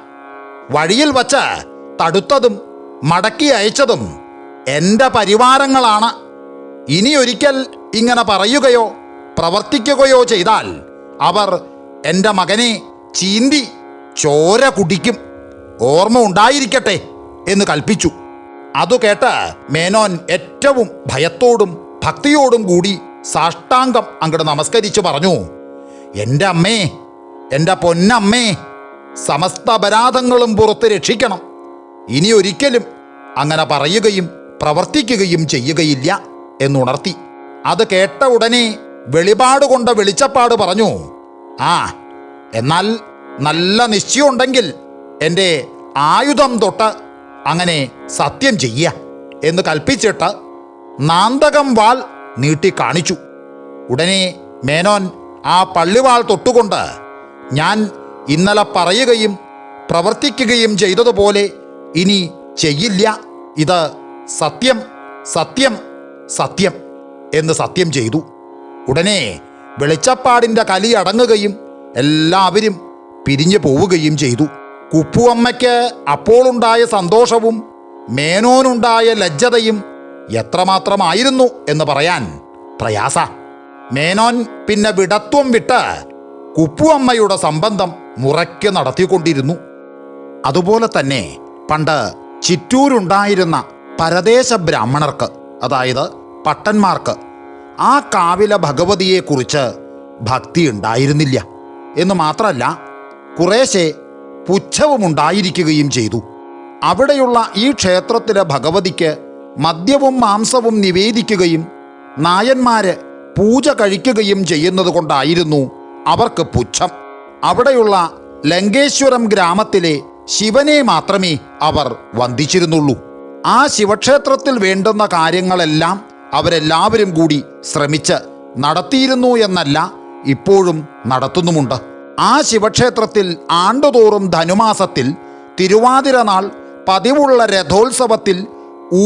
വഴിയിൽ വച്ച് തടുത്തതും മടക്കി അയച്ചതും എൻ്റെ പരിവാരങ്ങളാണ്. ഇനിയൊരിക്കൽ ഇങ്ങനെ പറയുകയോ പ്രവർത്തിക്കുകയോ ചെയ്താൽ അവർ എൻ്റെ മകനെ ചീന്തി ചോര കുടിക്കും. ഓർമ്മ ഉണ്ടായിരിക്കട്ടെ എന്ന് കൽപ്പിച്ചു. അതു കേട്ട് മേനോൻ ഏറ്റവും ഭയത്തോടും ഭക്തിയോടും കൂടി സാഷ്ടാംഗം അങ്ങോട്ട് നമസ്കരിച്ച് പറഞ്ഞു, എൻ്റെ അമ്മേ, എൻ്റെ പൊന്നമ്മേ, സമസ്ത അപരാധങ്ങളും പുറത്ത് രക്ഷിക്കണം. ഇനി ഒരിക്കലും അങ്ങനെ പറയുകയും പ്രവർത്തിക്കുകയും ചെയ്യുകയില്ല എന്നുണർത്തി. അത് കേട്ട ഉടനെ വെളിപാട് കൊണ്ട വെളിച്ചപ്പാട് പറഞ്ഞു, എന്നാൽ നല്ല നിശ്ചയമുണ്ടെങ്കിൽ എൻ്റെ ആയുധം തൊട്ട് അങ്ങനെ സത്യം ചെയ്യുക എന്ന് കൽപ്പിച്ചിട്ട് നാന്തകം വാൾ നീട്ടി കാണിച്ചു. ഉടനെ മേനോൻ ആ പള്ളിവാൾ തൊട്ടുകൊണ്ട്, ഞാൻ ഇന്നലെ പറയുകയും പ്രവർത്തിക്കുകയും ചെയ്തതുപോലെ ഇനി ചെയ്യില്ല, ഇത് സത്യം സത്യം സത്യം എന്ന് സത്യം ചെയ്തു. ഉടനെ വെളിച്ചപ്പാടിൻ്റെ കലി അടങ്ങുകയും എല്ലാവരും പിരിഞ്ഞു പോവുകയും ചെയ്തു. കുപ്പുവമ്മയ്ക്ക് അപ്പോളുണ്ടായ സന്തോഷവും മേനോനുണ്ടായ ലജ്ജതയും എത്രമാത്രമായിരുന്നു എന്ന് പറയാൻ പ്രയാസ. മേനോൻ പിന്നെ വിടത്വം വിട്ട് കുപ്പുവമ്മയുടെ സംബന്ധം മുറയ്ക്ക് നടത്തിക്കൊണ്ടിരുന്നു. അതുപോലെ തന്നെ പണ്ട് ചിറ്റൂരുണ്ടായിരുന്ന പരദേശ ബ്രാഹ്മണർക്ക്, അതായത് പട്ടന്മാർക്ക്, ആ കാവിലെ ഭഗവതിയെക്കുറിച്ച് ഭക്തി ഉണ്ടായിരുന്നില്ല എന്ന് മാത്രമല്ല, കുറേശ്ശെ പുച്ഛവുമുണ്ടായിരിക്കുകയും ചെയ്തു. അവിടെയുള്ള ഈ ക്ഷേത്രത്തിലെ ഭഗവതിക്ക് മദ്യവും മാംസവും നിവേദിക്കുകയും നായന്മാര് പൂജ കഴിക്കുകയും ചെയ്യുന്നത് കൊണ്ടായിരുന്നു അവർക്ക് പുച്ഛം. അവിടെയുള്ള ലങ്കേശ്വരം ഗ്രാമത്തിലെ ശിവനെ മാത്രമേ അവർ വന്ദിച്ചിരുന്നുള്ളൂ. ആ ശിവക്ഷേത്രത്തിൽ വേണ്ടുന്ന കാര്യങ്ങളെല്ലാം അവരെല്ലാവരും കൂടി ശ്രമിച്ച് നടത്തിയിരുന്നു എന്നല്ല, ഇപ്പോഴും നടത്തുന്നുമുണ്ട്. ആ ശിവക്ഷേത്രത്തിൽ ആണ്ടുതോറും ധനുമാസത്തിൽ തിരുവാതിര നാൾ പതിവുള്ള രഥോത്സവത്തിൽ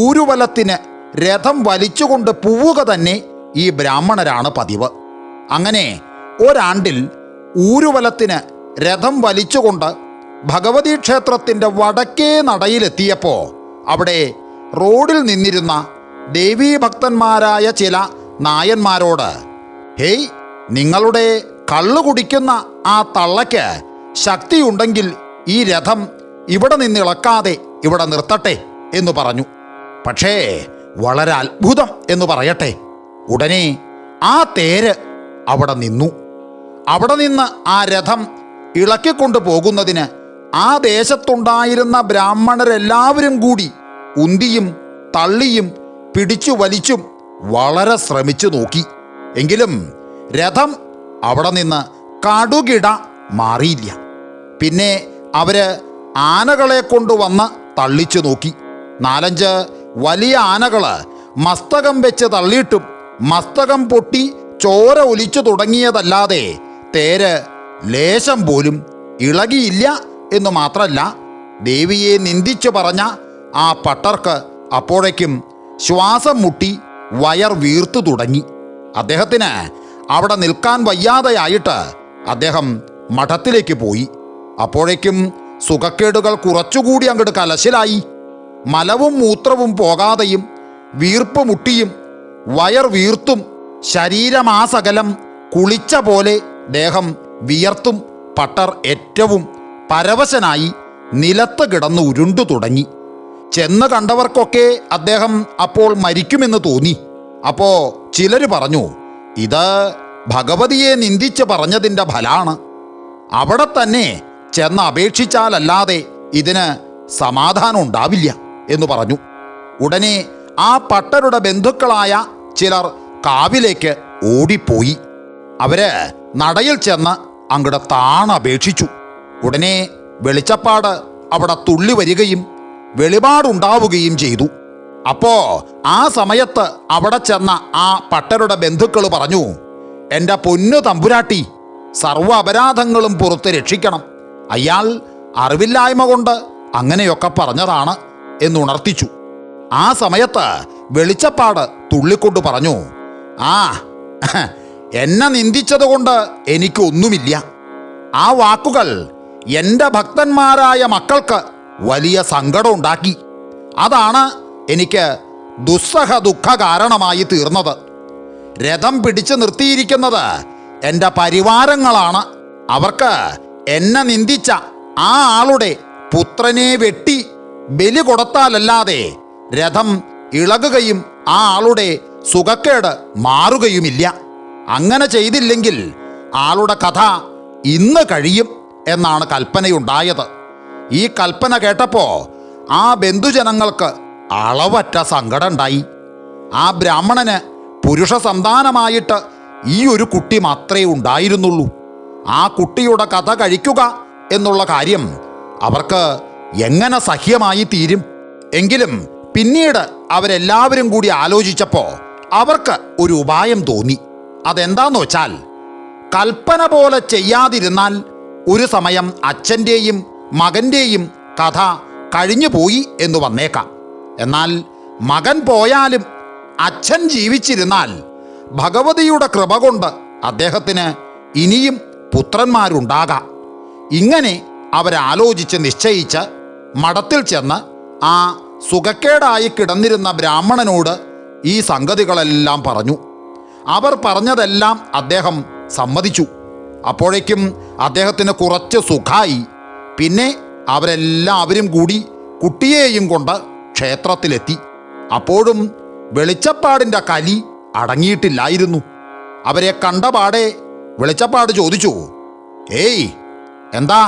ഊരുവലത്തിന് രഥം വലിച്ചുകൊണ്ട് പോവുക തന്നെ ഈ ബ്രാഹ്മണരാണ് പതിവ്. അങ്ങനെ ഒരാണ്ടിൽ ഊരുവലത്തിന് രഥം വലിച്ചുകൊണ്ട് ഭഗവതി ക്ഷേത്രത്തിൻ്റെ വടക്കേ നടയിലെത്തിയപ്പോൾ അവിടെ റോഡിൽ നിന്നിരുന്ന ദേവീഭക്തന്മാരായ ചില നായന്മാരോട്, ഹേയ്, നിങ്ങളുടെ കള്ളു കുടിക്കുന്ന ആ തള്ളയ്ക്ക് ശക്തിയുണ്ടെങ്കിൽ ഈ രഥം ഇവിടെ നിന്ന് ഇളക്കാതെ ഇവിടെ നിർത്തട്ടെ എന്ന് പറഞ്ഞു. പക്ഷേ വളരെ അത്ഭുതം എന്ന് പറയട്ടെ, ഉടനെ ആ തേര് അവിടെ നിന്നു. അവിടെ നിന്ന് ആ രഥം ഇളക്കിക്കൊണ്ടു പോകുന്നതിന് ആ ദേശത്തുണ്ടായിരുന്ന ബ്രാഹ്മണരെല്ലാവരും കൂടി ഉന്തിയും തള്ളിയും പിടിച്ചു വലിച്ചും വളരെ ശ്രമിച്ചു നോക്കി. എങ്കിലും രഥം അവിടെ നിന്ന് കടുകിട മാറിയില്ല. പിന്നെ അവര് ആനകളെ കൊണ്ടുവന്ന് തള്ളിച്ചു നോക്കി. 4-5 വലിയ ആനകൾ മസ്തകം വെച്ച് തള്ളിയിട്ടും മസ്തകം പൊട്ടി ചോര ഒലിച്ചു തുടങ്ങിയതല്ലാതെ തേര് ലേശം പോലും ഇളകിയില്ല എന്ന് മാത്രമല്ല, ദേവിയെ നിന്ദിച്ചു പറഞ്ഞ ആ പട്ടർക്ക് അപ്പോഴേക്കും ശ്വാസം മുട്ടി വയർ വീർത്തു തുടങ്ങി. അദ്ദേഹത്തിന് അവിടെ നിൽക്കാൻ വയ്യാതെയായിട്ട് അദ്ദേഹം മഠത്തിലേക്ക് പോയി. അപ്പോഴേക്കും സുഖക്കേടുകൾ കുറച്ചുകൂടി അങ്ങോട്ട് കലശലായി. മലവും മൂത്രവും പോകാതെയും വീർപ്പ് മുട്ടിയും വയർ വീർത്തും ശരീരമാസകലം കുളിച്ച പോലെ ദേഹം വിയർത്തും പട്ടർ ഏറ്റവും പരവശനായി നിലത്ത് കിടന്ന് ഉരുണ്ടു തുടങ്ങി. ചെന്ന് കണ്ടവർക്കൊക്കെ അദ്ദേഹം അപ്പോൾ മരിക്കുമെന്ന് തോന്നി. അപ്പോ ചിലർ പറഞ്ഞു, ഇത് ഭഗവതിയെ നിന്ദിച്ച് പറഞ്ഞതിൻ്റെ ഫലാണ്. അവിടെ തന്നെ ചെന്ന് അപേക്ഷിച്ചാലല്ലാതെ ഇതിന് സമാധാനം ഉണ്ടാവില്ല എന്ന് പറഞ്ഞു. ഉടനെ ആ പട്ടരുടെ ബന്ധുക്കളായ ചിലർ കാവിലേക്ക് ഓടിപ്പോയി. അവര് നടയിൽ ചെന്ന് അങ്ങടെ താണപേക്ഷിച്ചു. ഉടനെ വെളിച്ചപ്പാട് അവിടെ തുള്ളി വരികയും വെളിപാടുണ്ടാവുകയും ചെയ്തു. അപ്പോ ആ സമയത്ത് അവിടെ ചെന്ന ആ പട്ടരുടെ ബന്ധുക്കൾ പറഞ്ഞു, എൻ്റെ പൊന്നു തമ്പുരാട്ടി, സർവ്വ അപരാധങ്ങളും പുറത്ത് രക്ഷിക്കണം. അയാൾ അറിവില്ലായ്മ കൊണ്ട് അങ്ങനെയൊക്കെ പറഞ്ഞതാണ് എന്നുണർത്തിച്ചു. ആ സമയത്ത് വെളിച്ചപ്പാട് തുള്ളിക്കൊണ്ട് പറഞ്ഞു, ആ എന്നെ നിന്ദിച്ചതുകൊണ്ട് എനിക്കൊന്നുമില്ല. ആ വാക്കുകൾ എൻ്റെ ഭക്തന്മാരായ മക്കൾക്ക് വലിയ സങ്കടം ഉണ്ടാക്കി. അതാണ് എനിക്ക് ദുസ്സഹ ദുഃഖ കാരണമായി തീർന്നത്. രഥം പിടിച്ചു നിർത്തിയിരിക്കുന്നത് എൻ്റെ പരിവാരങ്ങളാണ്. അവർക്ക് എന്നെ നിന്ദിച്ച ആ ആളുടെ പുത്രനെ വെട്ടി ബലി കൊടുത്താലല്ലാതെ രഥം ഇളകുകയും ആ ആളുടെ സുഖക്കേട് മാറുകയുമില്ല. അങ്ങനെ ചെയ്തില്ലെങ്കിൽ ആളുടെ കഥ ഇന്ന് കഴിയും എന്നാണ് കൽപ്പനയുണ്ടായത്. ഈ കൽപ്പന കേട്ടപ്പോൾ ആ ബന്ധുജനങ്ങൾക്ക് അളവറ്റ സങ്കടം ഉണ്ടായി. ആ ബ്രാഹ്മണന് പുരുഷ സന്താനമായിട്ട് ഈ ഒരു കുട്ടി മാത്രമേ ഉണ്ടായിരുന്നുള്ളൂ. ആ കുട്ടിയുടെ കഥ കഴിക്കുക എന്നുള്ള കാര്യം അവർക്ക് എങ്ങനെ സഹ്യമായി തീരും? എങ്കിലും പിന്നീട് അവരെല്ലാവരും കൂടി ആലോചിച്ചപ്പോൾ അവർക്ക് ഒരു ഉപായം തോന്നി. അതെന്താന്ന് വെച്ചാൽ, കൽപ്പന പോലെ ചെയ്യാതിരുന്നാൽ ഒരു സമയം അച്ഛൻ്റെയും മകൻ്റെയും കഥ കഴിഞ്ഞു പോയി എന്ന് വന്നേക്കാം. എന്നാൽ മകൻ പോയാലും അച്ഛൻ ജീവിച്ചിരുന്നാൽ ഭഗവതിയുടെ കൃപ കൊണ്ട് അദ്ദേഹത്തിന് ഇനിയും പുത്രന്മാരുണ്ടാകാം. ഇങ്ങനെ അവരാലോചിച്ച് നിശ്ചയിച്ച് മഠത്തിൽ ചെന്ന് ആ സുഖക്കേടായി കിടന്നിരുന്ന ബ്രാഹ്മണനോട് ഈ സംഗതികളെല്ലാം പറഞ്ഞു. അവർ പറഞ്ഞതെല്ലാം അദ്ദേഹം സമ്മതിച്ചു. അപ്പോഴേക്കും അദ്ദേഹത്തിന് കുറച്ച് സുഖമായി. പിന്നെ അവരെല്ലാവരും കൂടി കുട്ടിയെയും കൊണ്ട് ക്ഷേത്രത്തിലെത്തി. അപ്പോഴും വെളിച്ചപ്പാടിൻ്റെ കലി അടങ്ങിയിട്ടില്ലായിരുന്നു. അവരെ കണ്ടപാടെ വെളിച്ചപ്പാട് ചോദിച്ചു, ഏയ്, എന്താ,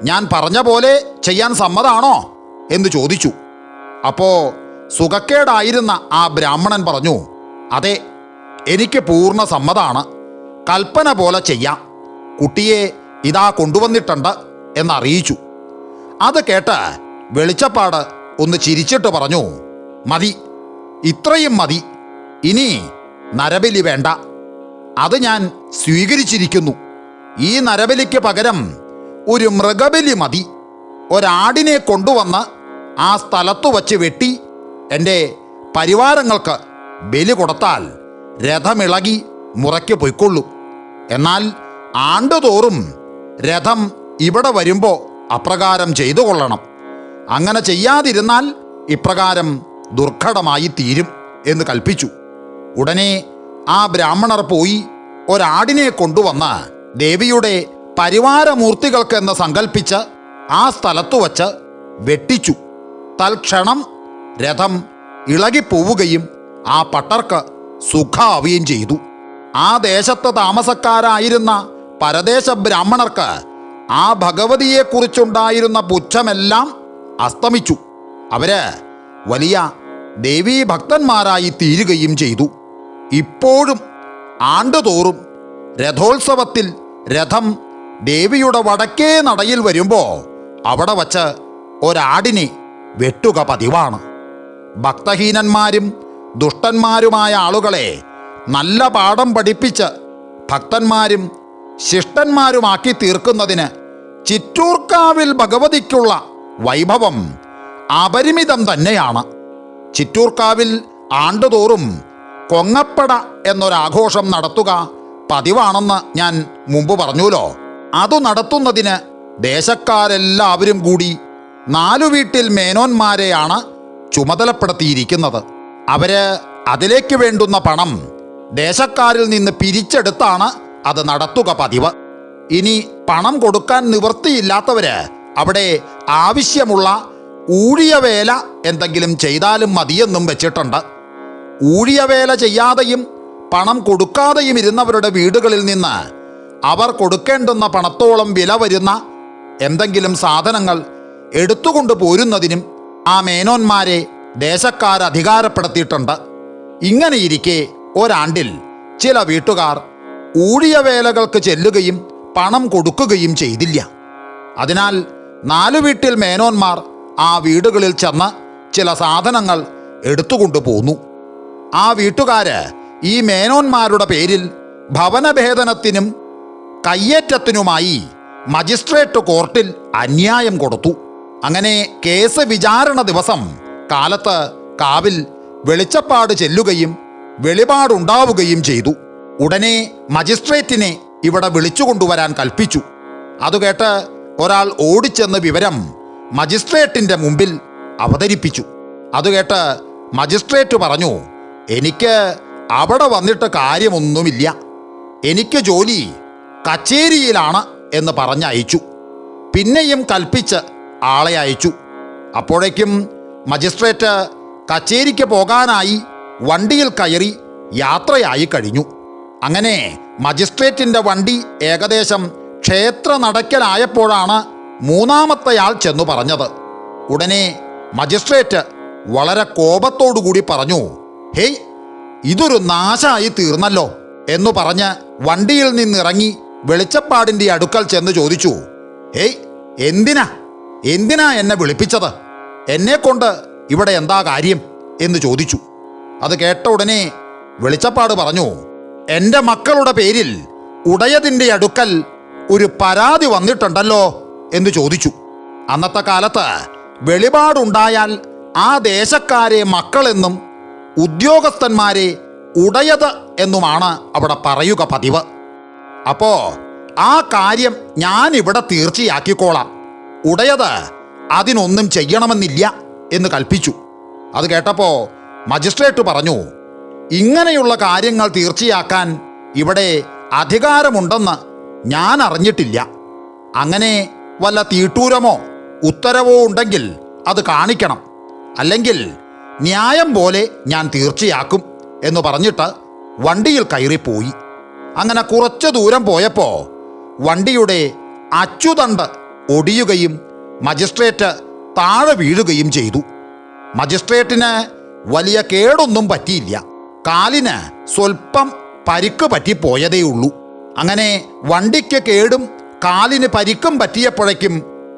ഞാൻ പറഞ്ഞ പോലെ ചെയ്യാൻ സമ്മതാണോ എന്ന് ചോദിച്ചു. അപ്പോൾ സുഖക്കേടായിരുന്ന ആ ബ്രാഹ്മണൻ പറഞ്ഞു, അതെ, എനിക്ക് പൂർണ്ണ സമ്മതാണ്. കൽപ്പന പോലെ ചെയ്യാം. കുട്ടിയെ ഇതാ കൊണ്ടുവന്നിട്ടുണ്ട് എന്നറിയിച്ചു. അത് കേട്ട് വെളിച്ചപ്പാട് ഒന്ന് ചിരിച്ചിട്ട് പറഞ്ഞു, മതി, ഇത്രയും മതി. ഇനി നരബലി വേണ്ട. അത് ഞാൻ സ്വീകരിച്ചിരിക്കുന്നു. ഈ നരബലിക്ക് പകരം ഒരു മൃഗബലി മതി. ഒരാടിനെ കൊണ്ടുവന്ന് ആ സ്ഥലത്തു വച്ച് വെട്ടി എൻ്റെ പരിവാരങ്ങൾക്ക് ബലി കൊടുത്താൽ രഥമിളകി മുറയ്ക്ക് പൊയ്ക്കൊള്ളും. എന്നാൽ ആണ്ടുതോറും രഥം ഇവിടെ വരുമ്പോൾ അപ്രകാരം ചെയ്തു കൊള്ളണം. അങ്ങനെ ചെയ്യാതിരുന്നാൽ ഇപ്രകാരം ദുർഘടമായി തീരും എന്ന് കൽപ്പിച്ചു. ഉടനെ ആ ബ്രാഹ്മണർ പോയി ഒരാടിനെ കൊണ്ടുവന്ന് ദേവിയുടെ പരിവാരമൂർത്തികൾക്കെന്ന് സങ്കൽപ്പിച്ച് ആ സ്ഥലത്തു വച്ച് വെട്ടിച്ചു. തൽക്ഷണം രഥം ഇളകിപ്പോവുകയും ആ പട്ടർക്ക് സുഖാവുകയും ചെയ്തു. ആ ദേശത്ത് താമസക്കാരായിരുന്ന പരദേശ ബ്രാഹ്മണർക്ക് ആ ഭഗവതിയെക്കുറിച്ചുണ്ടായിരുന്ന പുച്ഛമെല്ലാം അസ്തമിച്ചു. അവര് വലിയ ദേവീഭക്തന്മാരായി തീരുകയും ചെയ്തു. ഇപ്പോഴും ആണ്ടുതോറും രഥോത്സവത്തിൽ രഥം ദേവിയുടെ വടക്കേ നടയിൽ വരുമ്പോൾ അവിടെ വച്ച് ഒരാടിനെ വെട്ടുക പതിവാണ്. ഭക്തഹീനന്മാരും ദുഷ്ടന്മാരുമായ ആളുകളെ നല്ല പാഠം പഠിപ്പിച്ച് ഭക്തന്മാരും ശിഷ്ടന്മാരുമാക്കി തീർക്കുന്നതിന് ചിറ്റൂർക്കാവിൽ ഭഗവതിക്കുള്ള വൈഭവം അപരിമിതം തന്നെയാണ്. ചിറ്റൂർക്കാവിൽ ആണ്ടുതോറും കൊങ്ങപ്പട എന്നൊരാഘോഷം നടത്തുക പതിവാണെന്ന് ഞാൻ മുമ്പ് പറഞ്ഞുല്ലോ. അതു നടത്തുന്നതിന് ദേശക്കാരെല്ലാവരും കൂടി 4 വീട്ടിൽ മേനോന്മാരെയാണ് ചുമതലപ്പെടുത്തിയിരിക്കുന്നത്. അവര് അതിലേക്ക് വേണ്ടുന്ന പണം ദേശക്കാരിൽ നിന്ന് പിരിച്ചെടുത്താണ് അത് നടത്തുക പതിവ്. ഇനി പണം കൊടുക്കാൻ നിവൃത്തിയില്ലാത്തവര് അവിടെ ആവശ്യമുള്ള ഊഴിയവേല എന്തെങ്കിലും ചെയ്താലും മതിയെന്നും വെച്ചിട്ടുണ്ട്. ഊഴിയവേല ചെയ്യാതെയും പണം കൊടുക്കാതെയും ഇരുന്നവരുടെ വീടുകളിൽ നിന്ന് അവർ കൊടുക്കേണ്ടുന്ന പണത്തോളം വില വരുന്ന എന്തെങ്കിലും സാധനങ്ങൾ എടുത്തുകൊണ്ട് പോരുന്നതിനും ആ മേനോന്മാരെ ദേശക്കാർ അധികാരപ്പെടുത്തിയിട്ടുണ്ട്. ഇങ്ങനെയിരിക്കെ ഒരാണ്ടിൽ ചില വീട്ടുകാർ ഊഴിയവേലകൾക്ക് ചെല്ലുകയും പണം കൊടുക്കുകയും ചെയ്തില്ല. അതിനാൽ 4 വീട്ടിൽ മേനോന്മാർ ആ വീടുകളിൽ ചെന്ന് ചില സാധനങ്ങൾ എടുത്തുകൊണ്ടു പോന്നു. ആ വീട്ടുകാര് ഈ മേനോന്മാരുടെ പേരിൽ ഭവനഭേദനത്തിനും കയ്യേറ്റത്തിനുമായി മജിസ്ട്രേറ്റ് കോർട്ടിൽ അന്യായം കൊടുത്തു. അങ്ങനെ കേസ് വിചാരണ ദിവസം കാലത്ത് കാവിൽ വെളിച്ചപ്പാട് ചെല്ലുകയും വെളിപാടുണ്ടാവുകയും ചെയ്തു. ഉടനെ മജിസ്ട്രേറ്റിനെ ഇവിടെ വിളിച്ചുകൊണ്ടുവരാൻ കൽപ്പിച്ചു. അതുകേട്ട് ഒരാൾ ഓടിച്ചെന്ന് വിവരം മജിസ്ട്രേറ്റിൻ്റെ മുമ്പിൽ അവതരിപ്പിച്ചു. അതുകേട്ട് മജിസ്ട്രേറ്റ് പറഞ്ഞു, എനിക്ക് അവിടെ വന്നിട്ട് കാര്യമൊന്നുമില്ല, എനിക്ക് ജോലി കച്ചേരിയിലാണ് എന്ന് പറഞ്ഞയച്ചു. പിന്നെയും കൽപ്പിച്ച് ആളെ അയച്ചു. അപ്പോഴേക്കും മജിസ്ട്രേറ്റ് കച്ചേരിക്ക് പോകാനായി വണ്ടിയിൽ കയറി യാത്രയായി കഴിഞ്ഞു. അങ്ങനെ മജിസ്ട്രേറ്റിൻ്റെ വണ്ടി ഏകദേശം ക്ഷേത്ര നടക്കലായപ്പോഴാണ് 3-മത്തെയാൾ ചെന്നു പറഞ്ഞത്. ഉടനെ മജിസ്ട്രേറ്റ് വളരെ കോപത്തോടുകൂടി പറഞ്ഞു, ഹേയ്, ഇതൊരു നാശമായി തീർന്നല്ലോ എന്നു പറഞ്ഞ് വണ്ടിയിൽ നിന്നിറങ്ങി വെളിച്ചപ്പാടിൻ്റെ അടുക്കൽ ചെന്ന് ചോദിച്ചു, ഹേയ്, എന്തിനാ എന്നെ വിളിപ്പിച്ചത്? എന്നെക്കൊണ്ട് ഇവിടെ എന്താ കാര്യം എന്ന് ചോദിച്ചു. അത് കേട്ട ഉടനെ വെളിച്ചപ്പാട് പറഞ്ഞു, എൻ്റെ മക്കളുടെ പേരിൽ ഉടയതിൻ്റെ അടുക്കൽ ഒരു പരാതി വന്നിട്ടുണ്ടല്ലോ എന്ന് ചോദിച്ചു. അന്നത്തെ കാലത്ത് വെളിപാടുണ്ടായാൽ ആ ദേശക്കാരെ മക്കളെന്നും ഉദ്യോഗസ്ഥന്മാരെ ഉടയത് എന്നുമാണ് അവിടെ പറയുക പതിവ്. അപ്പോ ആ കാര്യം ഞാനിവിടെ തീർച്ചയാക്കിക്കോളാം, ഉടയത് അതിനൊന്നും ചെയ്യണമെന്നില്ല എന്ന് കൽപ്പിച്ചു. അത് കേട്ടപ്പോൾ മജിസ്ട്രേറ്റ് പറഞ്ഞു, ഇങ്ങനെയുള്ള കാര്യങ്ങൾ തീർച്ചയാക്കാൻ ഇവിടെ അധികാരമുണ്ടെന്ന് ഞാൻ അറിഞ്ഞിട്ടില്ല. അങ്ങനെ വല്ല തീട്ടൂരമോ ഉത്തരവോ ഉണ്ടെങ്കിൽ അത് കാണിക്കണം, അല്ലെങ്കിൽ ന്യായം പോലെ ഞാൻ തീർച്ചയാക്കും എന്ന് പറഞ്ഞിട്ട് വണ്ടിയിൽ കയറിപ്പോയി. അങ്ങനെ കുറച്ചു ദൂരം പോയപ്പോൾ വണ്ടിയുടെ അച്ചുതണ്ട് ഒടിയുകയും മജിസ്ട്രേറ്റ് താഴെ വീഴുകയും ചെയ്തു. മജിസ്ട്രേറ്റിന് വലിയ കേടൊന്നും പറ്റിയില്ല, കാലിന് സ്വൽപ്പം പരിക്ക് പറ്റിപ്പോയതേയുള്ളൂ. അങ്ങനെ വണ്ടിക്ക് കേടും കാലിന് പരിക്കും പറ്റിയപ്പോഴേക്കും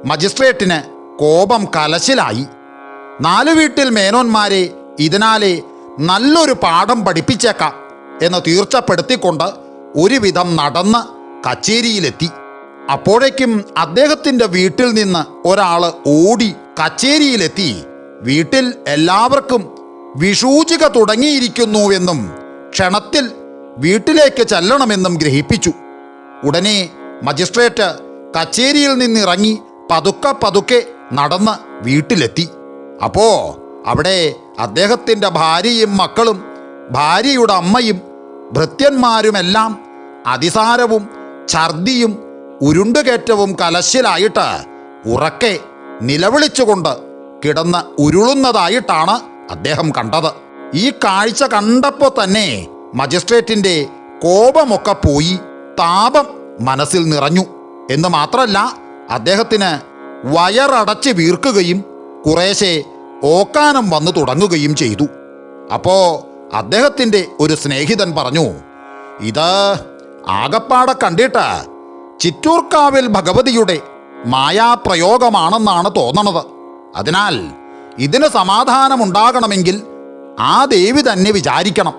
മജിസ്ട്രേറ്റിന് കോപം കലശലായി. 4 വീട്ടിൽ മേനോന്മാരെ ഇതിനാലെ നല്ലൊരു പാഠം പഠിപ്പിച്ചേക്കാം എന്ന് തീർച്ചപ്പെടുത്തിക്കൊണ്ട് ഒരുവിധം നടന്ന് കച്ചേരിയിലെത്തി. അപ്പോഴേക്കും അദ്ദേഹത്തിൻ്റെ വീട്ടിൽ നിന്ന് ഒരാൾ ഓടി കച്ചേരിയിലെത്തി വീട്ടിൽ എല്ലാവർക്കും വിഷൂചിക തുടങ്ങിയിരിക്കുന്നുവെന്നും ക്ഷണത്തിൽ വീട്ടിലേക്ക് ചെല്ലണമെന്നും ഗ്രഹിപ്പിച്ചു. ഉടനെ മജിസ്ട്രേറ്റ് കച്ചേരിയിൽ നിന്നിറങ്ങി പതുക്കെ പതുക്കെ നടന്ന് വീട്ടിലെത്തി. അപ്പോ അവിടെ അദ്ദേഹത്തിൻ്റെ ഭാര്യയും മക്കളും ഭാര്യയുടെ അമ്മയും ഭൃത്യന്മാരുമെല്ലാം അതിസാരവും ഛർദിയും ഉരുണ്ടുകയറ്റവും കലശലായിട്ട് ഉറക്കെ നിലവിളിച്ചുകൊണ്ട് കിടന്ന് ഉരുളുന്നതായിട്ടാണ് അദ്ദേഹം കണ്ടത്. ഈ കാഴ്ച കണ്ടപ്പോൾ തന്നെ മജിസ്ട്രേറ്റിൻ്റെ കോപമൊക്കെ പോയി താപം മനസ്സിൽ നിറഞ്ഞു എന്ന് മാത്രമല്ല, അദ്ദേഹത്തിന് വയറടച്ച് വീർക്കുകയും കുറേശ്ശെ ഓക്കാനം വന്നു തുടങ്ങുകയും ചെയ്തു. അപ്പോൾ അദ്ദേഹത്തിൻ്റെ ഒരു സ്നേഹിതൻ പറഞ്ഞു, ഇത് ആകപ്പാടെ കണ്ടിട്ട് ചിറ്റൂർക്കാവിൽ ഭഗവതിയുടെ മായാപ്രയോഗമാണെന്നാണ് തോന്നണത്. അതിനാൽ ഇതിന് സമാധാനമുണ്ടാകണമെങ്കിൽ ആ ദേവി തന്നെ വിചാരിക്കണം,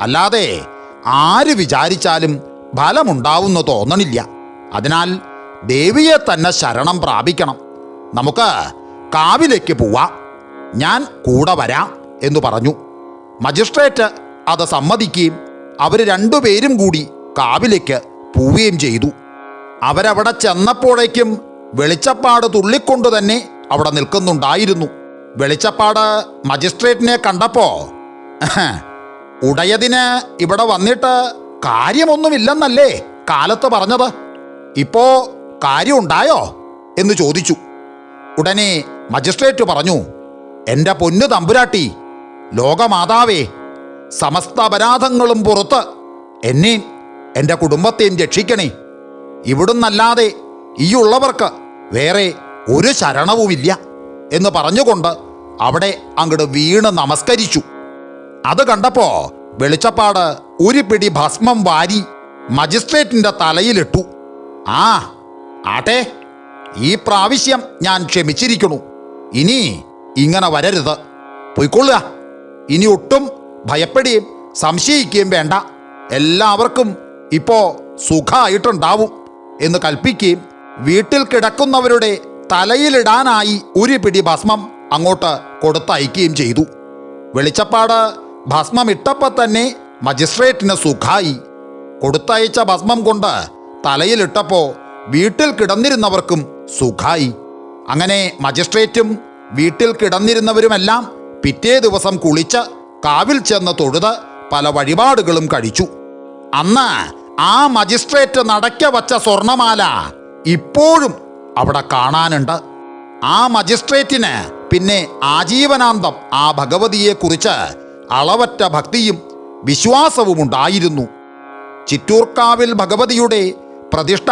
അല്ലാതെ ആര് വിചാരിച്ചാലും ഫലമുണ്ടാവുമെന്ന് തോന്നണില്ല. അതിനാൽ ദേവിയെ തന്നെ ശരണം പ്രാപിക്കണം. നമുക്ക് കാവിലേക്ക് പോവാം, ഞാൻ കൂടെ വരാം എന്ന് പറഞ്ഞു. മജിസ്ട്രേറ്റ് അത് സമ്മതിക്കുകയും അവർ രണ്ടുപേരും കൂടി കാവിലേക്ക് പോവുകയും ചെയ്തു. അവരവിടെ ചെന്നപ്പോഴേക്കും വെളിച്ചപ്പാട് തുള്ളിക്കൊണ്ടു തന്നെ അവിടെ നിൽക്കുന്നുണ്ടായിരുന്നു. വെളിച്ചപ്പാട് മജിസ്ട്രേറ്റിനെ കണ്ടപ്പോൾ, ഉടയതിന് ഇവിടെ വന്നിട്ട് കാര്യമൊന്നുമില്ലെന്നല്ലേ കാലത്ത് പറഞ്ഞത്, ഇപ്പോ കാര്യമുണ്ടായോ എന്ന് ചോദിച്ചു. ഉടനെ മജിസ്ട്രേറ്റ് പറഞ്ഞു, എൻ്റെ പൊന്നു തമ്പുരാട്ടി, ലോകമാതാവേ, സമസ്ത അപരാധങ്ങളും പുറത്ത് എന്നെയും എൻ്റെ കുടുംബത്തെയും രക്ഷിക്കണേ. ഇവിടുന്നല്ലാതെ ഈ ഉള്ളവർക്ക് വേറെ ഒരു ശരണവുമില്ല എന്ന് പറഞ്ഞുകൊണ്ട് അവിടെ അങ്ങോട്ട് വീണ് നമസ്കരിച്ചു. അത് കണ്ടപ്പോൾ വെളിച്ചപ്പാട് ഒരു പിടി ഭസ്മം വാരി മജിസ്ട്രേറ്റിൻ്റെ തലയിലിട്ടു. ആട്ടെ, ഈ പ്രാവശ്യം ഞാൻ ക്ഷമിച്ചിരിക്കുന്നു. ഇനി ഇങ്ങനെ വരരുത്, പൊയ്ക്കൊള്ളുക. ഇനി ഒട്ടും ഭയപ്പെടുകയും സംശയിക്കുകയും വേണ്ട. എല്ലാവർക്കും ഇപ്പോൾ സുഖമായിട്ടുണ്ടാവും എന്ന് കൽപ്പിക്കുകയും വീട്ടിൽ കിടക്കുന്നവരുടെ തലയിലിടാനായി ഒരു പിടി ഭസ്മം അങ്ങോട്ട് കൊടുത്തയക്കുകയും ചെയ്തു. വെളിച്ചപ്പാട് ഭസ്മം ഇട്ടപ്പോൾ തന്നെ മജിസ്ട്രേറ്റിന് സുഖമായി. കൊടുത്തയച്ച ഭസ്മം കൊണ്ട് തലയിലിട്ടപ്പോൾ വീട്ടിൽ കിടന്നിരുന്നവർക്കും സുഖമായി. അങ്ങനെ മജിസ്ട്രേറ്റും വീട്ടിൽ കിടന്നിരുന്നവരുമെല്ലാം പിറ്റേ ദിവസം കുളിച്ച് കാവിൽ ചെന്ന് തൊഴുത് പല വഴിപാടുകളും കഴിച്ചു. അന്ന് ആ മജിസ്ട്രേറ്റ് നടക്ക വച്ച സ്വർണമാല ഇപ്പോഴും അവിടെ കാണാനുണ്ട്. ആ മജിസ്ട്രേറ്റിന് പിന്നെ ആജീവനാന്തം ആ ഭഗവതിയെക്കുറിച്ച് അളവറ്റ ഭക്തിയും വിശ്വാസവും ഉണ്ടായിരുന്നു. ചിറ്റൂർക്കാവിൽ ഭഗവതിയുടെ പ്രതിഷ്ഠ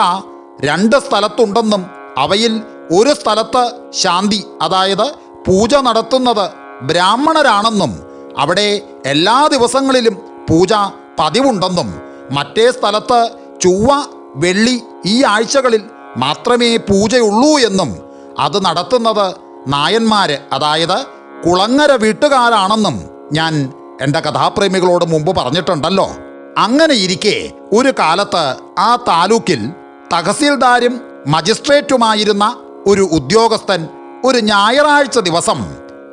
2 സ്ഥലത്തുണ്ടെന്നും അവയിൽ ഒരു സ്ഥലത്ത് ശാന്തി, അതായത് പൂജ നടത്തുന്നത് ബ്രാഹ്മണരാണെന്നും അവിടെ എല്ലാ ദിവസങ്ങളിലും പൂജ പതിവുണ്ടെന്നും മറ്റേ സ്ഥലത്ത് ചൊവ്വ വെള്ളി ഈ ആഴ്ചകളിൽ മാത്രമേ പൂജയുള്ളൂ എന്നും അത് നടത്തുന്നത് നായന്മാര്, അതായത് കുളങ്ങര വീട്ടുകാരാണെന്നും ഞാൻ എൻ്റെ കഥാപ്രേമികളോട് മുമ്പ് പറഞ്ഞിട്ടുണ്ടല്ലോ. അങ്ങനെ ഇരിക്കെ ഒരു കാലത്ത് ആ താലൂക്കിൽ തഹസീൽദാരും മജിസ്ട്രേറ്റുമായിരുന്ന ഒരു ഉദ്യോഗസ്ഥൻ ഒരു ഞായറാഴ്ച ദിവസം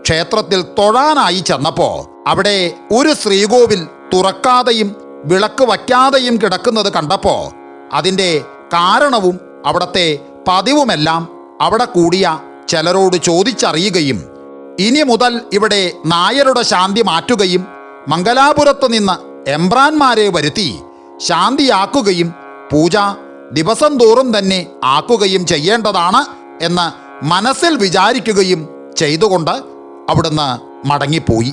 ക്ഷേത്രത്തിൽ തൊഴാനായി ചെന്നപ്പോൾ അവിടെ ഒരു ശ്രീകോവിൽ തുറക്കാതെയും വിളക്ക് വയ്ക്കാതെയും കിടക്കുന്നത് കണ്ടപ്പോൾ അതിൻ്റെ കാരണവും അവിടത്തെ പതിവുമെല്ലാം അവിടെ കൂടിയ ചിലരോട് ചോദിച്ചറിയുകയും ഇനി മുതൽ ഇവിടെ നായരുടെ ശാന്തി മാറ്റുകയും മംഗലാപുരത്ത് നിന്ന് എംബ്രാന്മാരെ വരുത്തി ശാന്തിയാക്കുകയും പൂജ ദിവസം തോറും തന്നെ ആക്കുകയും ചെയ്യേണ്ടതാണ് എന്ന് മനസ്സിൽ വിചാരിക്കുകയും ചെയ്തുകൊണ്ട് അവിടുന്ന് മടങ്ങിപ്പോയി.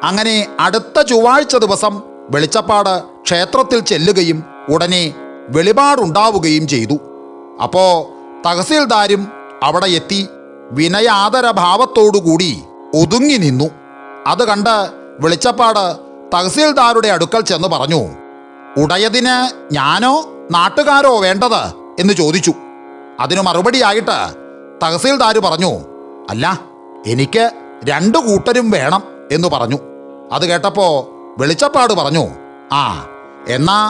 അങ്ങനെ അടുത്ത ചൊവ്വാഴ്ച ദിവസം വെളിച്ചപ്പാട് ക്ഷേത്രത്തിൽ ചെല്ലുകയും ഉടനെ വെളിപാടുണ്ടാവുകയും ചെയ്തു. അപ്പോൾ തഹസീൽദാരും അവിടെ എത്തി വിനയാദരഭാവത്തോടുകൂടി ഒതുങ്ങി നിന്നു. അത് കണ്ട് വെളിച്ചപ്പാട് തഹസീൽദാരുടെ അടുക്കൽ ചെന്ന് പറഞ്ഞു, ഉടയതിന് ഞാനോ നാട്ടുകാരോ വേണ്ടത് എന്ന് ചോദിച്ചു. അതിനു മറുപടിയായിട്ട് തഹസീൽദാർ പറഞ്ഞു, അല്ല, എനിക്ക് 2 കൂട്ടരും വേണം എന്ന് പറഞ്ഞു. അത് കേട്ടപ്പോൾ വെളിച്ചപ്പാട് പറഞ്ഞു, എന്നാ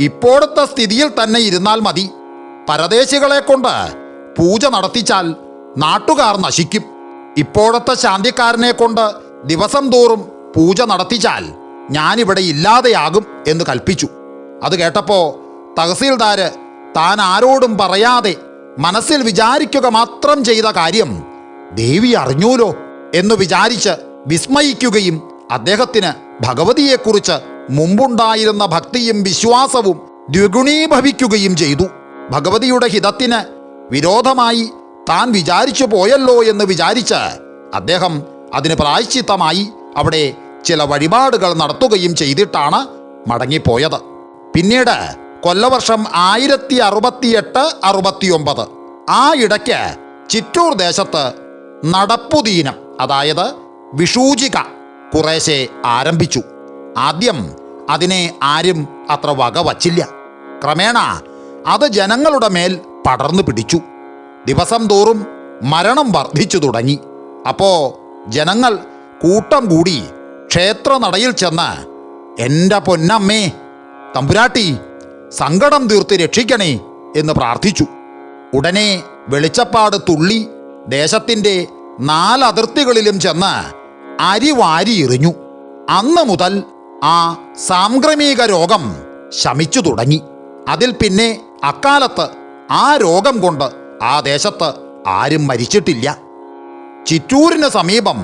ഇപ്പോഴത്തെ സ്ഥിതിയിൽ തന്നെ ഇരുന്നാൽ മതി. പരദേശികളെ കൊണ്ട് പൂജ നടത്തിച്ചാൽ നാട്ടുകാർ നശിക്കും. ഇപ്പോഴത്തെ ശാന്തിക്കാരനെ കൊണ്ട് ദിവസം തോറും പൂജ നടത്തിച്ചാൽ ഞാനിവിടെ ഇല്ലാതെയാകും എന്ന് കൽപ്പിച്ചു. അത് കേട്ടപ്പോൾ തഹസീൽദാർ താൻ ആരോടും പറയാതെ മനസ്സിൽ വിചാരിക്കുക മാത്രം ചെയ്ത കാര്യം ദേവി അറിഞ്ഞൂലോ എന്ന് വിചാരിച്ച് വിസ്മയിക്കുകയും അദ്ദേഹത്തിന് ഭഗവതിയെക്കുറിച്ച് മുമ്പുണ്ടായിരുന്ന ഭക്തിയും വിശ്വാസവും ദ്വിഗുണീഭവിക്കുകയും ചെയ്തു. ഭഗവതിയുടെ ഹിതത്തിന് വിരോധമായി താൻ വിചാരിച്ചു പോയല്ലോ എന്ന് വിചാരിച്ച് അദ്ദേഹം അതിന് പ്രായശ്ചിത്തമായി അവിടെ ചില വഴിപാടുകൾ നടത്തുകയും ചെയ്തിട്ടാണ് മടങ്ങിപ്പോയത്. പിന്നീട് കൊല്ലവർഷം 1068-69 ആ ഇടയ്ക്ക് ചിറ്റൂർ ദേശത്ത് നടപ്പുദീനം, അതായത് വിഷൂചിക കുറേശ്ശെ ആരംഭിച്ചു. ആദ്യം അതിനെ ആരും അത്ര വക വച്ചില്ല. ക്രമേണ അത് ജനങ്ങളുടെ മേൽ പടർന്നു പിടിച്ചു. ദിവസം തോറും മരണം വർദ്ധിച്ചു തുടങ്ങി. അപ്പോൾ ജനങ്ങൾ കൂട്ടം കൂടി ക്ഷേത്രനടയിൽ ചെന്ന് എൻ്റെ പൊന്നമ്മേ തമ്പുരാട്ടി സങ്കടം തീർത്ത് രക്ഷിക്കണേ എന്ന് പ്രാർത്ഥിച്ചു. ഉടനെ വെളിച്ചപ്പാട് തുള്ളി ദേശത്തിൻ്റെ 4 അതിർത്തികളിലും ചെന്ന് അരി വാരി എറിഞ്ഞു. അന്ന് മുതൽ ആ സാംക്രമിക രോഗം ശമിച്ചു തുടങ്ങി. അതിൽ പിന്നെ അക്കാലത്ത് ആ രോഗം കൊണ്ട് ആ ദേശത്ത് ആരും മരിച്ചിട്ടില്ല. ചിറ്റൂരിന് സമീപം